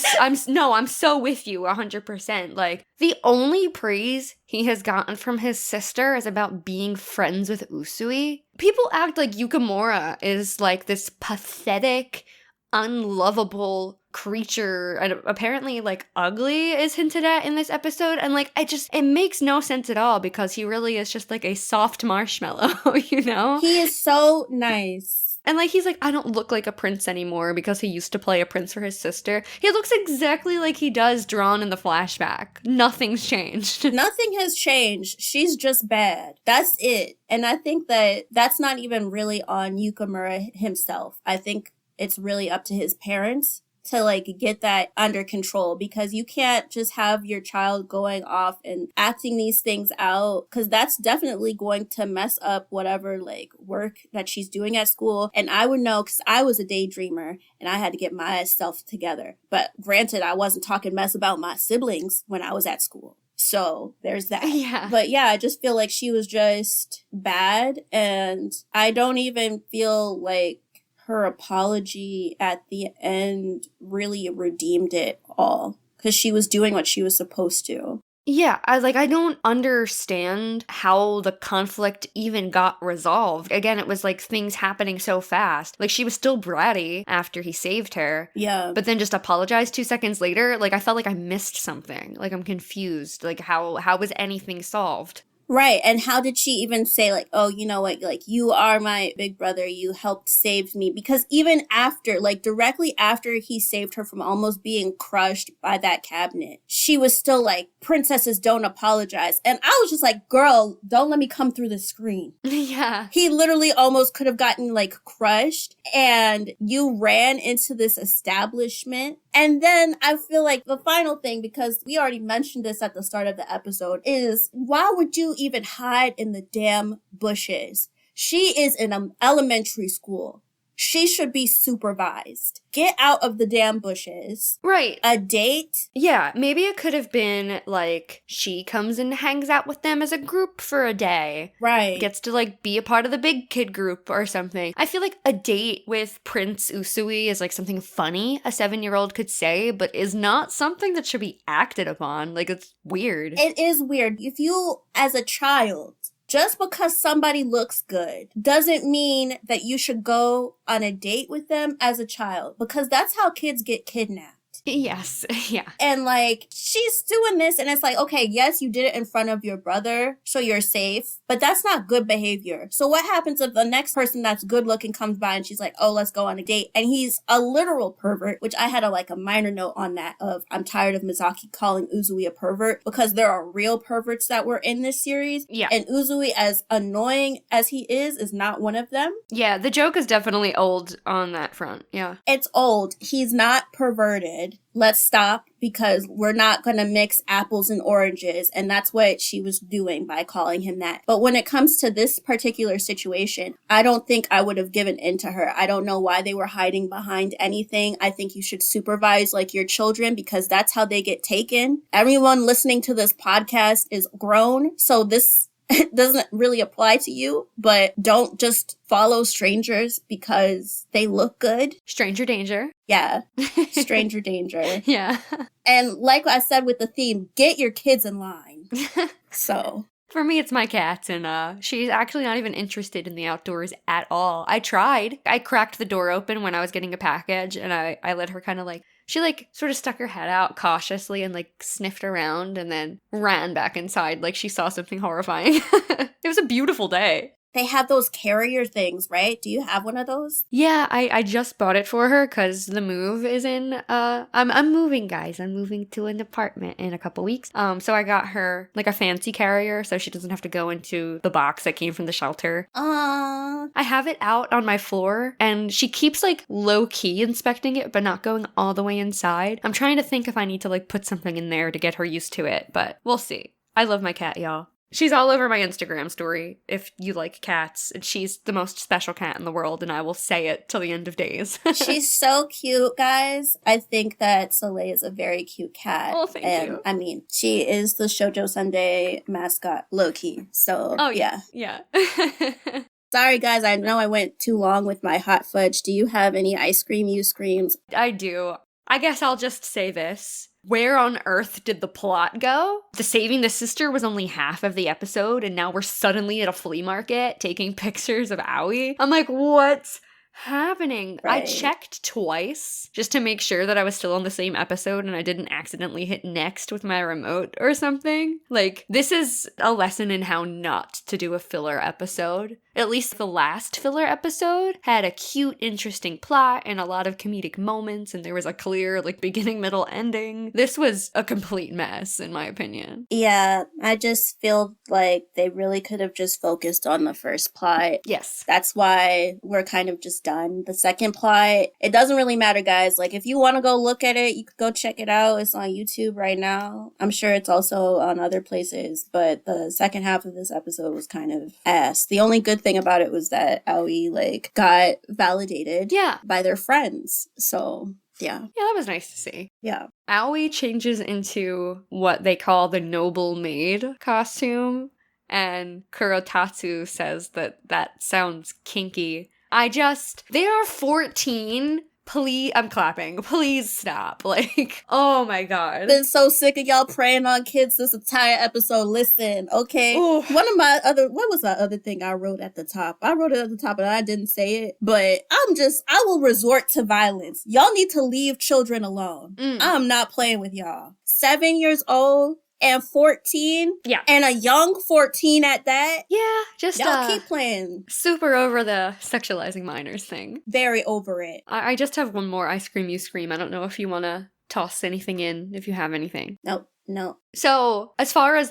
so with you 100%. Like, the only praise he has gotten from his sister is about being friends with Usui. People act like Yukimura is, like, this pathetic, unlovable creature, and apparently like ugly is hinted at in this episode, and like it makes no sense at all because he really is just like a soft marshmallow, you know? He is so nice. And like he's like, I don't look like a prince anymore because he used to play a prince for his sister. He looks exactly like he does drawn in the flashback. Nothing's changed. Nothing has changed. She's just bad. That's it. And I think that that's not even really on Yukimura himself. I think it's really up to his parents to like get that under control, because you can't just have your child going off and acting these things out, because that's definitely going to mess up whatever like work that she's doing at school. And I would know because I was a daydreamer and I had to get myself together. But granted, I wasn't talking mess about my siblings when I was at school. So there's that. Yeah. But yeah, I just feel like she was just bad, and I don't even feel like her apology at the end really redeemed it all, because she was doing what she was supposed to. Yeah, I don't understand how the conflict even got resolved. Again, it was like things happening so fast. Like she was still bratty after he saved her. Yeah. But then just apologized 2 seconds later. Like I felt like I missed something. Like I'm confused. Like how was anything solved? Right. And how did she even say like, oh, you know what, like you are my big brother, you helped save me? Because even after, like directly after he saved her from almost being crushed by that cabinet, she was still like, princesses don't apologize. And I was just like, girl, don't let me come through the screen. Yeah. He literally almost could have gotten like crushed, and you ran into this establishment. And then I feel like the final thing, because we already mentioned this at the start of the episode, is why would you even hide in the damn bushes? She is in an elementary school. She should be supervised. Get out of the damn bushes. Right. A date? Yeah, maybe it could have been like she comes and hangs out with them as a group for a day. Right. Gets to like be a part of the big kid group or something. I feel like a date with Prince Usui is like something funny a 7-year-old could say, but is not something that should be acted upon. Like it's weird. It is weird. If you, as a child, just because somebody looks good doesn't mean that you should go on a date with them as a child, because that's how kids get kidnapped. Yes. Yeah. And like, she's doing this, and it's like, okay, yes, you did it in front of your brother, so you're safe, but that's not good behavior. So what happens if the next person that's good looking comes by and she's like, oh, let's go on a date, and he's a literal pervert, which I had a minor note on that of, I'm tired of Misaki calling Usui a pervert, because there are real perverts that were in this series. Yeah. And Usui, as annoying as he is not one of them. Yeah, the joke is definitely old on that front. Yeah. It's old. He's not perverted. Let's stop, because we're not going to mix apples and oranges. And that's what she was doing by calling him that. But when it comes to this particular situation, I don't think I would have given in to her. I don't know why they were hiding behind anything. I think you should supervise like your children, because that's how they get taken. Everyone listening to this podcast is grown. So this doesn't really apply to you, but don't just follow strangers because they look good. Stranger danger. Yeah. Stranger danger. Yeah. And like I said with the theme, get your kids in line. So. For me, it's my cat, and she's actually not even interested in the outdoors at all. I tried. I cracked the door open when I was getting a package, and I let her kind of she sort of stuck her head out cautiously and sniffed around and then ran back inside like she saw something horrifying. It was a beautiful day. They have those carrier things, right? Do you have one of those? Yeah, I just bought it for her because the move is in, I'm moving, guys. I'm moving to an apartment in a couple weeks. So I got her a fancy carrier so she doesn't have to go into the box that came from the shelter. Aww. I have it out on my floor and she keeps low-key inspecting it but not going all the way inside. I'm trying to think if I need to put something in there to get her used to it, but we'll see. I love my cat, y'all. She's all over my Instagram story if you like cats, and she's the most special cat in the world, and I will say it till the end of days. She's so cute, guys. I think that Soleil is a very cute cat. Oh, thank you. I mean, she is the Shoujo Sundae mascot, low-key. So, oh, yeah. Yeah. Sorry, guys. I know I went too long with my hot fudge. Do you have any ice cream you screams? I do. I guess I'll just say this. Where on earth did the plot go? The saving the sister was only half of the episode, and now we're suddenly at a flea market taking pictures of Aoi. I'm like, what's happening? Right. I checked twice just to make sure that I was still on the same episode and I didn't accidentally hit next with my remote or something. This is a lesson in how not to do a filler episode. At least the last filler episode had a cute, interesting plot and a lot of comedic moments, and there was a clear, beginning, middle, ending. This was a complete mess, in my opinion. Yeah, I just feel like they really could have just focused on the first plot. Yes. That's why we're kind of just done. The second plot, it doesn't really matter, guys. If you want to go look at it, you could go check it out. It's on YouTube right now. I'm sure it's also on other places, but the second half of this episode was kind of ass. The only good thing about it was that Aoi got validated by their friends. So yeah. Yeah, that was nice to see. Yeah. Aoi changes into what they call the noble maid costume, and Kurotatsu says that sounds kinky. They are 14. Please, I'm clapping. Please stop. Oh my god. Been so sick of y'all preying on kids this entire episode. Listen, okay? Ooh. What was that other thing I wrote at the top? I wrote it at the top and I didn't say it, but I will resort to violence. Y'all need to leave children alone. I'm not playing with y'all. 7 years old and 14. Yeah. And a young 14 at that. Yeah, just y'all keep playing. Super over the sexualizing minors thing. Very over it. I just have one more ice cream you scream. I don't know if you want to toss anything in, if you have anything. Nope. No. So, as far as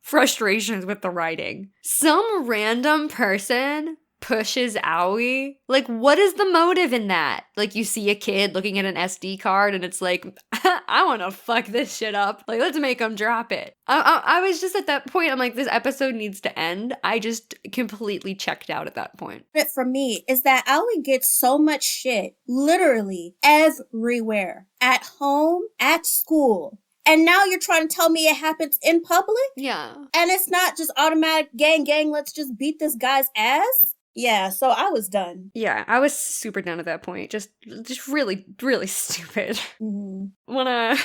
frustrations with the writing, some random person pushes Aoi. What is the motive in that? You see a kid looking at an SD card and it's I want to fuck this shit up. Let's make them drop it. I was just at that point, I'm this episode needs to end. I just completely checked out at that point. It for me is that Aoi gets so much shit literally everywhere. At home, at school. And now you're trying to tell me it happens in public? Yeah. And it's not just automatic gang, let's just beat this guy's ass? Yeah, so I was done. Yeah, I was super done at that point. Just really, really stupid. Mm-hmm. Wanna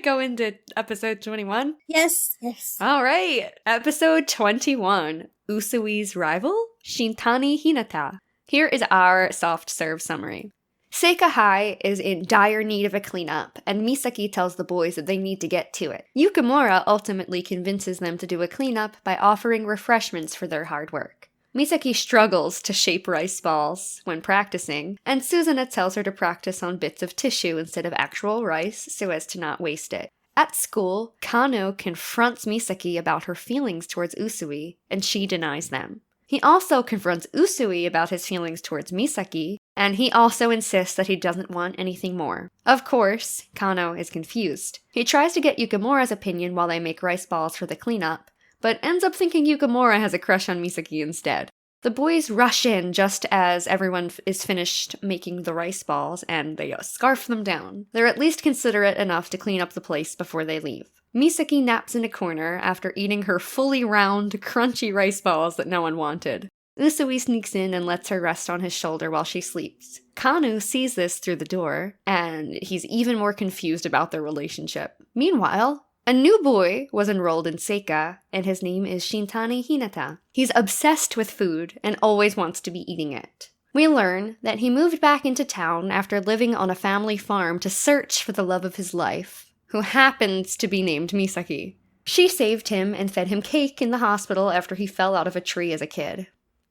go into episode 21? Yes. All right, episode 21, Usui's rival, Shintani Hinata. Here is our soft serve summary. Seika High is in dire need of a cleanup, and Misaki tells the boys that they need to get to it. Yukimura ultimately convinces them to do a cleanup by offering refreshments for their hard work. Misaki struggles to shape rice balls when practicing, and Suzuna tells her to practice on bits of tissue instead of actual rice so as to not waste it. At school, Kano confronts Misaki about her feelings towards Usui, and she denies them. He also confronts Usui about his feelings towards Misaki, and he also insists that he doesn't want anything more. Of course, Kano is confused. He tries to get Yukimura's opinion while they make rice balls for the cleanup, but ends up thinking Yukimura has a crush on Misaki instead. The boys rush in just as everyone is finished making the rice balls, and they scarf them down. They're at least considerate enough to clean up the place before they leave. Misaki naps in a corner after eating her fully round, crunchy rice balls that no one wanted. Usui sneaks in and lets her rest on his shoulder while she sleeps. Kanu sees this through the door, and he's even more confused about their relationship. Meanwhile, a new boy was enrolled in Seika, and his name is Shintani Hinata. He's obsessed with food and always wants to be eating it. We learn that he moved back into town after living on a family farm to search for the love of his life, who happens to be named Misaki. She saved him and fed him cake in the hospital after he fell out of a tree as a kid.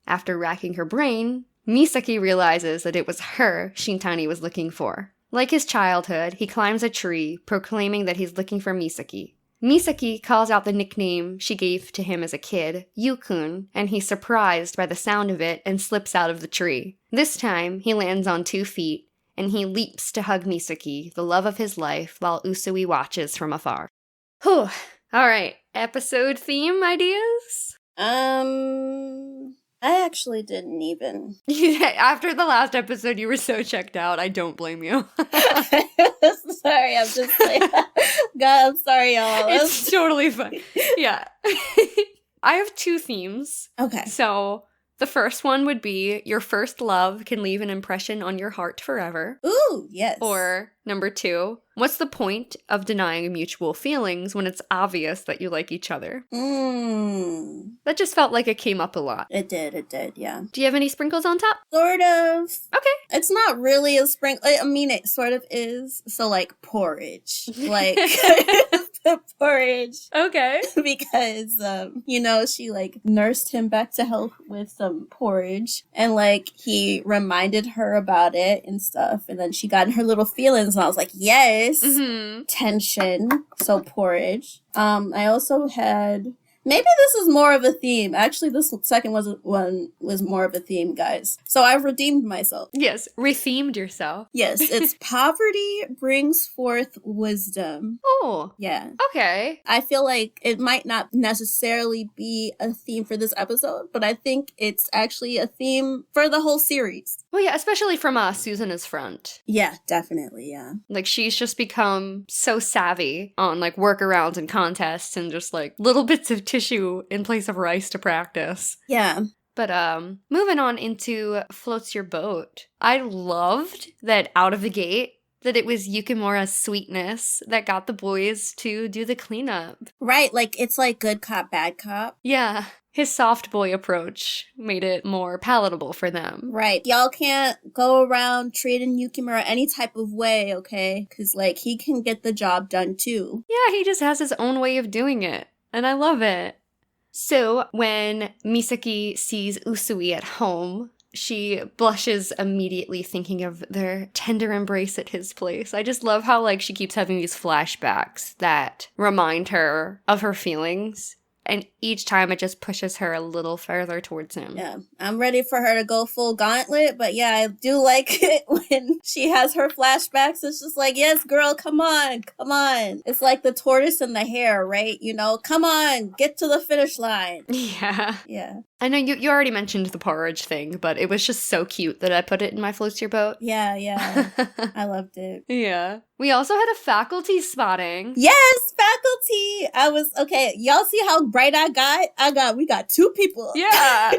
After racking her brain, Misaki realizes that it was her Shintani was looking for. Like his childhood, he climbs a tree, proclaiming that he's looking for Misaki. Misaki calls out the nickname she gave to him as a kid, Yukun, and he's surprised by the sound of it and slips out of the tree. This time, he lands on 2 feet, and he leaps to hug Misaki, the love of his life, while Usui watches from afar. Whew. Alright, episode theme ideas? I actually didn't even. After the last episode, you were so checked out. I don't blame you. Sorry, I'm just like, God, I'm sorry, y'all. It's totally fine. Yeah. I have 2 themes. Okay. So the first one would be your first love can leave an impression on your heart forever. Ooh, yes. Or number 2, what's the point of denying mutual feelings when it's obvious that you like each other? That just felt like it came up a lot. It did, yeah. Do you have any sprinkles on top? Sort of. Okay. It's not really a sprinkle. I mean, it sort of is. So, like, porridge. Like, the porridge. Okay. Because, she, like, nursed him back to health with some porridge. And, like, he reminded her about it and stuff. And then she got in her little feelings. And I was like, yes. Mm-hmm. Tension. So, porridge. I also had... Maybe this is more of a theme. Actually, this second one was more of a theme, guys. So I've redeemed myself. Yes, rethemed yourself. Yes, it's poverty brings forth wisdom. Oh. Yeah. Okay. I feel like it might not necessarily be a theme for this episode, but I think it's actually a theme for the whole series. Well, yeah, especially from Suzuna's front. Yeah, definitely, yeah. Like, she's just become so savvy on, like, workarounds and contests and just, like, little bits of tissue in place of rice to practice. Yeah. But moving on into Floats Your Boat. I loved that out of the gate that it was Yukimura's sweetness that got the boys to do the cleanup. Right, like it's like good cop, bad cop. Yeah. His soft boy approach made it more palatable for them. Right. Y'all can't go around treating Yukimura any type of way, okay? Because, like, he can get the job done, too. Yeah, he just has his own way of doing it. And I love it. So, when Misaki sees Usui at home, she blushes immediately thinking of their tender embrace at his place. I just love how, like, she keeps having these flashbacks that remind her of her feelings. And each time it just pushes her a little further towards him. Yeah, I'm ready for her to go full gauntlet, but yeah, I do like it when she has her flashbacks. It's just like, yes, girl, come on. It's like the tortoise and the hare, right? You know, come on, get to the finish line. Yeah. Yeah. I know you already mentioned the porridge thing, but it was just so cute that I put it in my Floats Your Boat. Yeah. I loved it. Yeah. We also had a faculty spotting. Yes, faculty. Okay, y'all see how bright I got? We got 2 people. Yeah.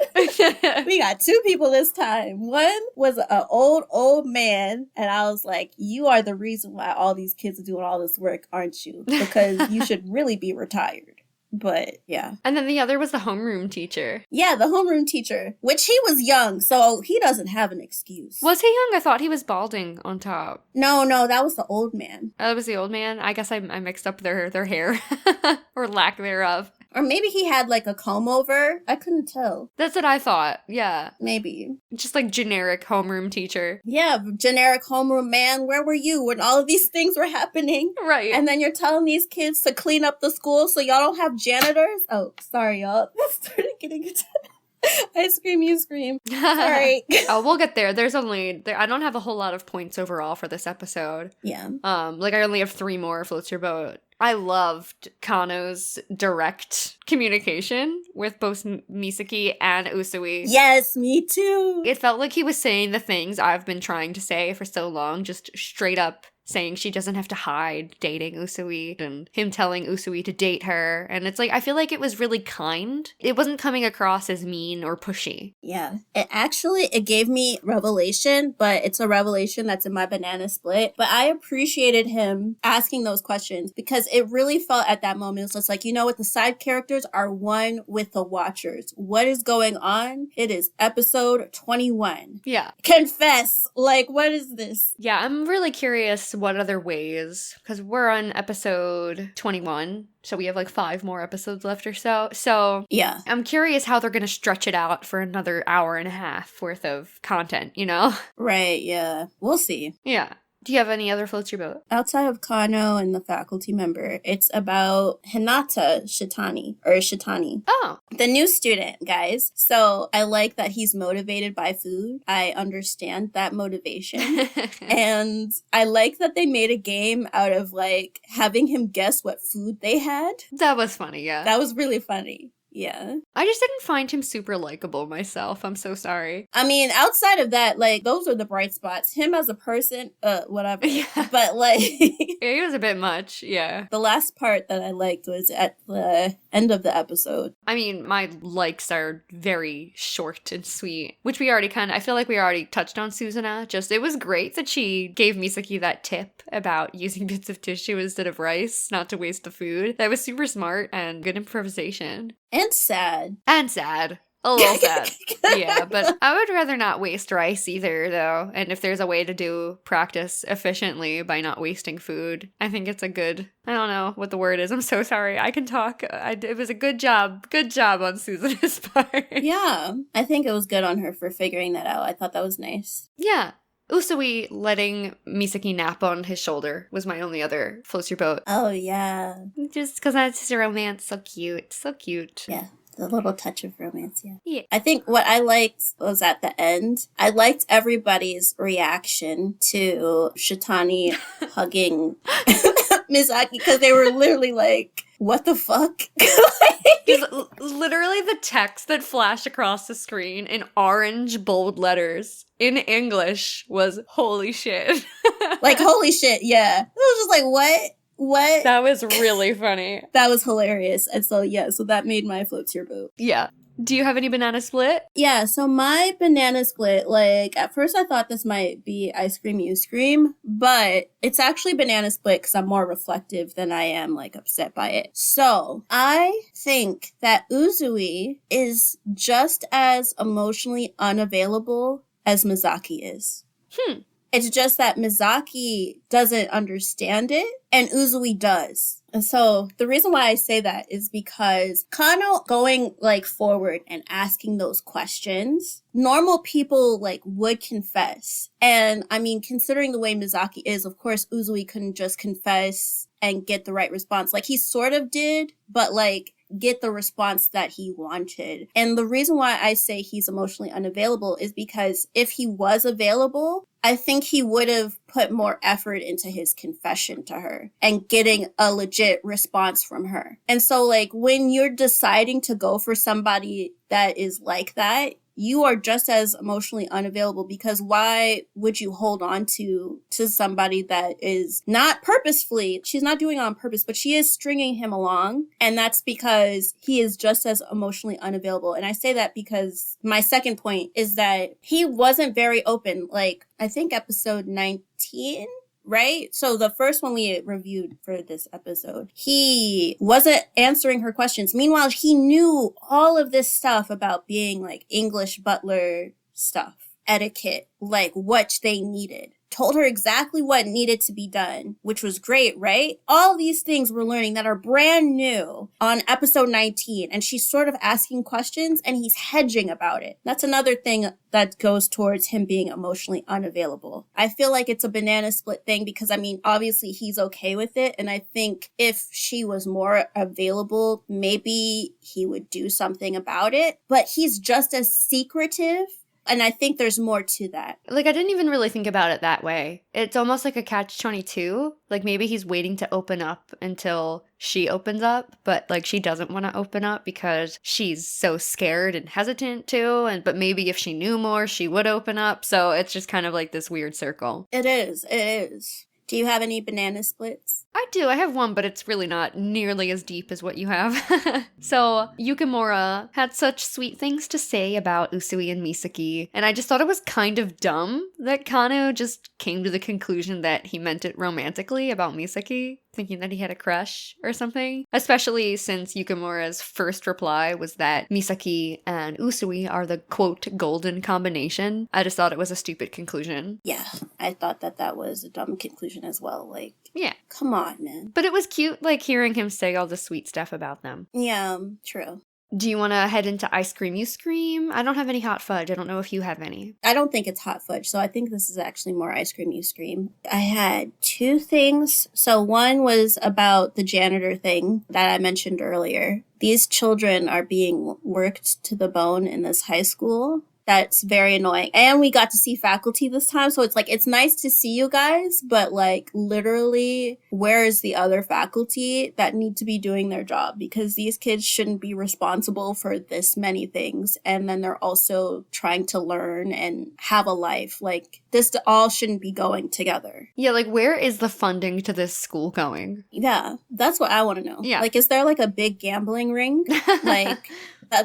We got 2 people this time. One was an old man, and I was like, you are the reason why all these kids are doing all this work, aren't you? Because you should really be retired. But yeah. And then the other was the homeroom teacher. Yeah, the homeroom teacher, which he was young, so he doesn't have an excuse. Was he young? I thought he was balding on top. No, that was the old man. Oh, that was the old man? I guess I mixed up their hair. Or lack thereof. Or maybe he had like a comb over. I couldn't tell. That's what I thought. Yeah. Maybe. Just like generic homeroom teacher. Yeah, generic homeroom man. Where were you when all of these things were happening? Right. And then you're telling these kids to clean up the school so y'all don't have janitors? Oh, sorry, y'all. That started getting into I scream, you scream. Sorry. Oh, we'll get there. I don't have a whole lot of points overall for this episode. Yeah. Like I only have 3 more floats your boat. I loved Kano's direct communication with both Misaki and Usui. Yes, me too. It felt like he was saying the things I've been trying to say for so long, just straight up saying she doesn't have to hide dating Usui, and him telling Usui to date her. And it's like, I feel like it was really kind. It wasn't coming across as mean or pushy. Yeah. It gave me revelation, but it's a revelation that's in my banana split. But I appreciated him asking those questions because it really felt at that moment, it's just like, you know what? The side characters are one with the watchers. What is going on? It is episode 21. Yeah. Confess. Like, what is this? Yeah, I'm really curious what other ways, because we're on episode 21, so we have like 5 more episodes left or so. So yeah, I'm curious how they're going to stretch it out for another hour and a half worth of content, you know? Right, yeah. We'll see. Yeah. Do you have any other floats your boat? Outside of Kano and the faculty member, it's about Hinata Shintani. Oh. The new student, guys. So I like that he's motivated by food. I understand that motivation. And I like that they made a game out of like having him guess what food they had. That was funny, yeah. That was really funny. Yeah. I just didn't find him super likable myself. I'm so sorry. I mean, outside of that, like, those are the bright spots. Him as a person, whatever. Yeah. But, like... yeah, he was a bit much, yeah. The last part that I liked was at the end of the episode. I mean, my likes are very short and sweet, which I feel like we already touched on Suzuna. Just, it was great that she gave Misaki that tip about using bits of tissue instead of rice, not to waste the food. That was super smart and good improvisation. And sad. And sad. A little sad. Yeah, but I would rather not waste rice either, though. And if there's a way to do practice efficiently by not wasting food, I think it's a good... I don't know what the word is. I'm so sorry. I can talk. It was a good job. Good job on Susan's part. Yeah. I think it was good on her for figuring that out. I thought that was nice. Yeah. Usui letting Misaki nap on his shoulder was my only other floats your boat. Oh, yeah. Just because that's romance. So cute. So cute. Yeah. The little touch of romance, yeah. Yeah. I think what I liked was at the end, I liked everybody's reaction to Shintani hugging Misaki, because they were literally like, what the fuck? Literally the text that flashed across the screen in orange bold letters in English was holy shit. Like, holy shit, yeah. It was just like, what? That was really funny. That was hilarious. And so, yeah, so that made my floats your boat. Yeah. Do you have any banana split? Yeah, so my banana split, like, at first I thought this might be I Scream, You Scream, but it's actually banana split because I'm more reflective than I am, like, upset by it. So, I think that Usui is just as emotionally unavailable as Misaki is. It's just that Misaki doesn't understand it, and Usui does. And so the reason why I say that is because Kano going like forward and asking those questions, normal people like would confess. And I mean, considering the way Misaki is, of course, Usui couldn't just confess and get the right response. Like he sort of did, but like get the response that he wanted. And the reason why I say he's emotionally unavailable is because if he was available, I think he would have put more effort into his confession to her and getting a legit response from her. And so like when you're deciding to go for somebody that is like that, you are just as emotionally unavailable, because why would you hold on to somebody that is not purposefully, she's not doing it on purpose, but she is stringing him along. And that's because he is just as emotionally unavailable. And I say that because my second point is that he wasn't very open. Like, I think episode 19, right? So the first one we reviewed for this episode, he wasn't answering her questions. Meanwhile, he knew all of this stuff about being like English butler stuff, etiquette, like what they needed. Told her exactly what needed to be done, which was great, right? All these things we're learning that are brand new on episode 19, and she's sort of asking questions and he's hedging about it. That's another thing that goes towards him being emotionally unavailable. I feel like it's a banana split thing because, I mean, obviously he's okay with it, and I think if she was more available, maybe he would do something about it, but he's just as secretive. And I think there's more to that. Like, I didn't even really think about it that way. It's almost like a catch-22. Like, maybe he's waiting to open up until she opens up, but, like, she doesn't want to open up because she's so scared and hesitant to, but maybe if she knew more, she would open up. So it's just kind of like this weird circle. It is. Do you have any banana splits? I do. I have one, but it's really not nearly as deep as what you have. So, Yukimura had such sweet things to say about Usui and Misaki, and I just thought it was kind of dumb that Kano just came to the conclusion that he meant it romantically about Misaki, thinking that he had a crush or something. Especially since Yukimura's first reply was that Misaki and Usui are the, quote, golden combination. I just thought it was a stupid conclusion. Yeah, I thought that was a dumb conclusion as well. Like, yeah. Come on, man. But it was cute, like, hearing him say all the sweet stuff about them. Yeah, true. Do you want to head into Ice Cream You Scream? I don't have any hot fudge. I don't know if you have any. I don't think it's hot fudge, so I think this is actually more Ice Cream You Scream. I had two things. So one was about the janitor thing that I mentioned earlier. These children are being worked to the bone in this high school. That's very annoying. And we got to see faculty this time, so it's like, it's nice to see you guys, but like, literally, where is the other faculty that need to be doing their job? Because these kids shouldn't be responsible for this many things, and then they're also trying to learn and have a life. Like, this all shouldn't be going together. Yeah, like, where is the funding to this school going? Yeah, that's what I want to know. Yeah. Like, is there like a big gambling ring? Like...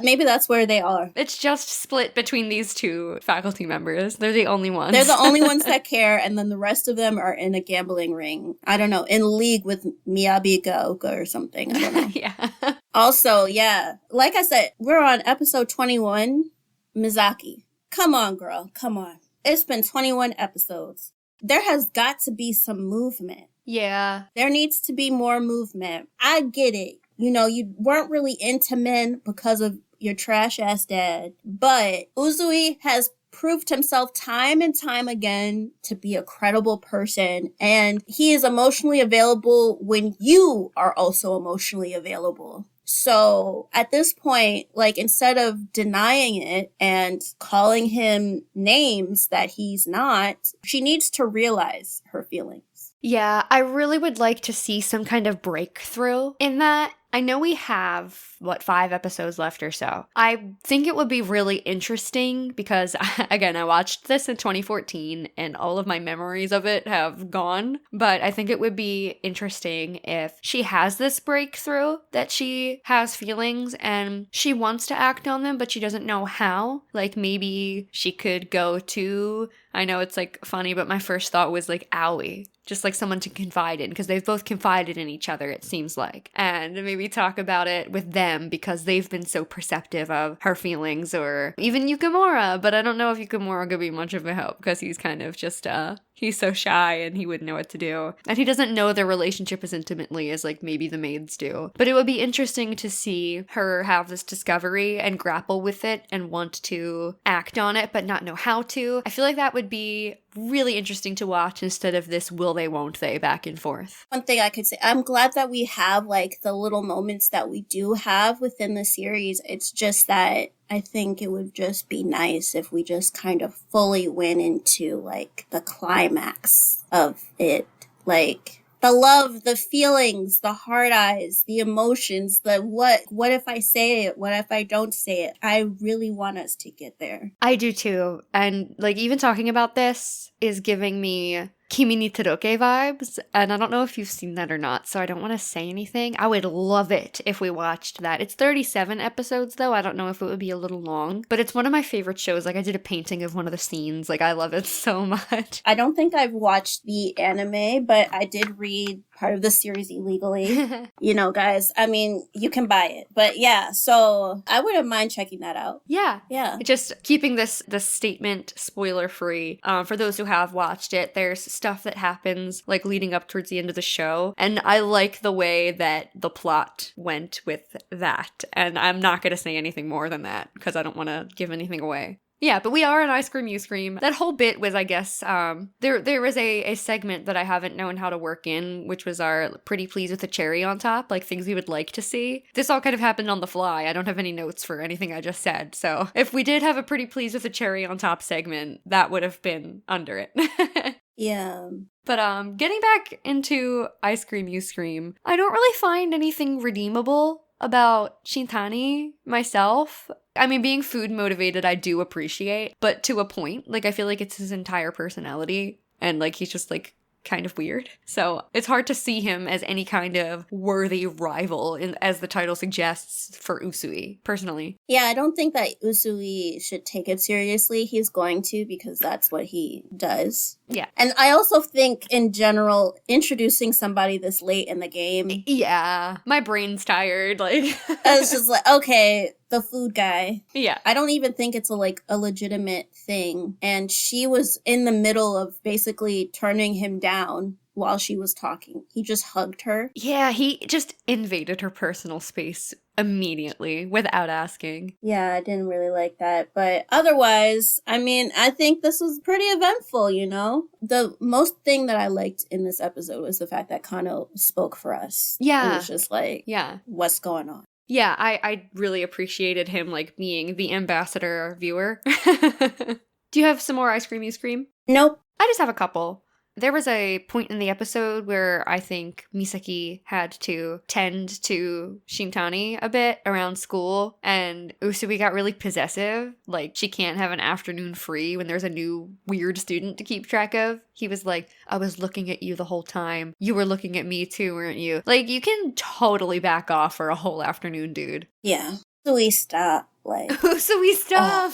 maybe that's where they are. It's just split between these two faculty members. They're the only ones. They're the only ones that care, and then the rest of them are in a gambling ring. I don't know, in league with Miyabi Gaoka or something. I don't know. Yeah. Also, yeah, like I said, we're on episode 21. Misaki. Come on, girl. Come on. It's been 21 episodes. There has got to be some movement. Yeah. There needs to be more movement. I get it. You know, you weren't really into men because of your trash-ass dad. But Usui has proved himself time and time again to be a credible person. And he is emotionally available when you are also emotionally available. So at this point, like, instead of denying it and calling him names that he's not, she needs to realize her feelings. Yeah, I really would like to see some kind of breakthrough in that. I know we have, 5 episodes left or so. I think it would be really interesting because, again, I watched this in 2014 and all of my memories of it have gone. But I think it would be interesting if she has this breakthrough that she has feelings and she wants to act on them, but she doesn't know how. Like, maybe she could go to, I know it's like funny, but my first thought was like Aoi. Just like someone to confide in, because they've both confided in each other, it seems like. And maybe talk about it with them because they've been so perceptive of her feelings, or even Yukimura. But I don't know if Yukimura could be much of a help because he's kind of just, he's so shy and he wouldn't know what to do. And he doesn't know their relationship as intimately as like maybe the maids do. But it would be interesting to see her have this discovery and grapple with it and want to act on it but not know how to. I feel like that would be really interesting to watch instead of this will they won't they back and forth. One thing I could say, I'm glad that we have like the little moments that we do have within the series. It's just that I think it would just be nice if we just kind of fully went into like the climax of it. Like the love, the feelings, the hard eyes, the emotions, the what if I say it? What if I don't say it? I really want us to get there. I do too. And like even talking about this is giving me Kimi ni Toroke vibes, and I don't know if you've seen that or not, so I don't want to say anything. I would love it if we watched that. It's 37 episodes, though. I don't know if it would be a little long, but it's one of my favorite shows. Like, I did a painting of one of the scenes. Like, I love it so much. I don't think I've watched the anime, but I did read part of the series illegally. You know, guys, I mean, you can buy it. But yeah, so I wouldn't mind checking that out. Yeah. Yeah. Just keeping this statement spoiler-free. For those who have watched it, there's stuff that happens, like, leading up towards the end of the show, and I like the way that the plot went with that. And I'm not going to say anything more than that, because I don't want to give anything away. Yeah, but we are an Ice Cream, You Scream. That whole bit was, I guess, there was a segment that I haven't known how to work in, which was our pretty pleased with the cherry on top, like things we would like to see. This all kind of happened on the fly. I don't have any notes for anything I just said, so if we did have a pretty pleased with the cherry on top segment, that would have been under it. Yeah. But getting back into Ice Cream, You Scream, I don't really find anything redeemable about Shintani myself. I mean, being food motivated, I do appreciate, but to a point. Like, I feel like it's his entire personality, and, like, he's just, like, kind of weird. So it's hard to see him as any kind of worthy rival, as the title suggests, for Usui, personally. Yeah, I don't think that Usui should take it seriously. He's going to, because that's what he does. Yeah. And I also think, in general, introducing somebody this late in the game... Yeah. My brain's tired, like... It's just like, okay, the food guy. Yeah. I don't even think it's a legitimate thing. And she was in the middle of basically turning him down while she was talking. He just hugged her. Yeah, he just invaded her personal space immediately without asking. Yeah, I didn't really like that. But otherwise, I mean, I think this was pretty eventful, you know? The most thing that I liked in this episode was the fact that Kano spoke for us. Yeah. It was just like, yeah, what's going on? Yeah, I really appreciated him, like, being the ambassador viewer. Do you have some more Ice Cream, You Scream? Nope. I just have a couple. There was a point in the episode where I think Misaki had to tend to Shintani a bit around school, and Usui got really possessive. Like, she can't have an afternoon free when there's a new weird student to keep track of. He was like, I was looking at you the whole time. You were looking at me too, weren't you? Like, you can totally back off for a whole afternoon, dude. Yeah. Usui, stop. Like, Usui, stop!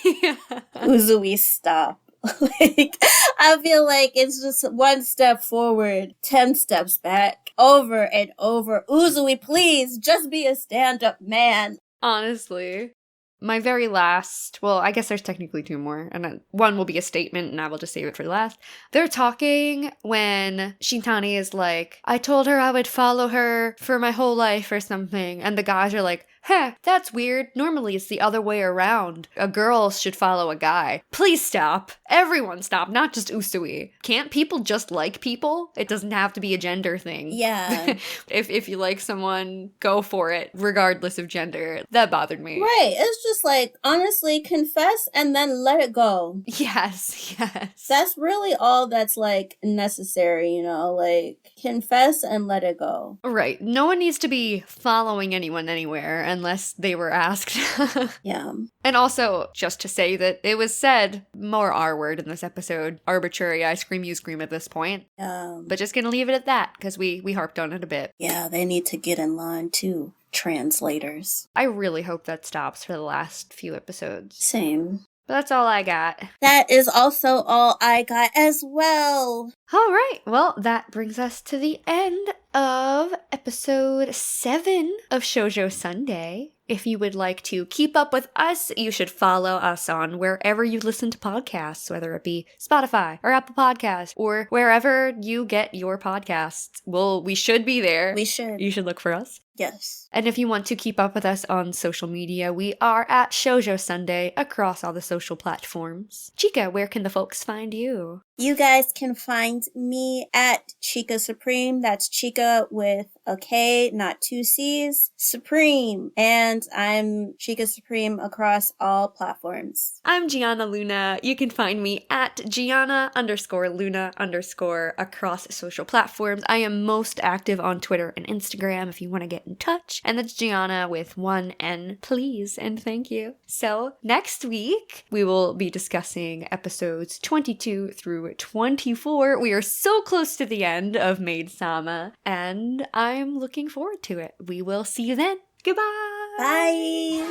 Yeah. Usui, stop. Like, I feel like it's just one step forward, 10 steps back, over and over. Usui, please, just be a stand-up man. Honestly. My very last, well, I guess there's technically two more, and one will be a statement, and I will just save it for last. They're talking when Shintani is like, I told her I would follow her for my whole life or something, and the guys are like, that's weird. Normally it's the other way around. A girl should follow a guy. Please stop. Everyone stop, not just Usui. Can't people just like people? It doesn't have to be a gender thing. Yeah. If you like someone, go for it, regardless of gender. That bothered me. Right. It's just like, honestly, confess and then let it go. Yes. That's really all that's, like, necessary, you know? Like, confess and let it go. Right. No one needs to be following anyone anywhere unless they were asked. Yeah. And also, just to say that it was said, more R word in this episode, arbitrary Ice Cream, You Scream at this point. But just gonna leave it at that, because we harped on it a bit. Yeah, they need to get in line too, translators. I really hope that stops for the last few episodes. Same. But that's all I got. That is also all I got as well. All right. Well, that brings us to the end of episode 7 of Shoujo Sundae. If you would like to keep up with us, you should follow us on wherever you listen to podcasts, whether it be Spotify or Apple Podcasts or wherever you get your podcasts. Well, we should be there. We should. You should look for us. Yes. And if you want to keep up with us on social media, we are at Shoujo Sundae across all the social platforms. Chika, where can the folks find you? You guys can find me at Chika Supreme. That's Chika with okay, not 2 C's, Supreme. And I'm Chika Supreme across all platforms. I'm Giana Luna. You can find me at Giana_Luna_ across social platforms. I am most active on Twitter and Instagram if you want to get in touch. And that's Giana with 1 N, please and thank you. So next week, we will be discussing episodes 22 through 24. We are so close to the end of Maid Sama, and I'm looking forward to it. We will see you then. Goodbye! Bye!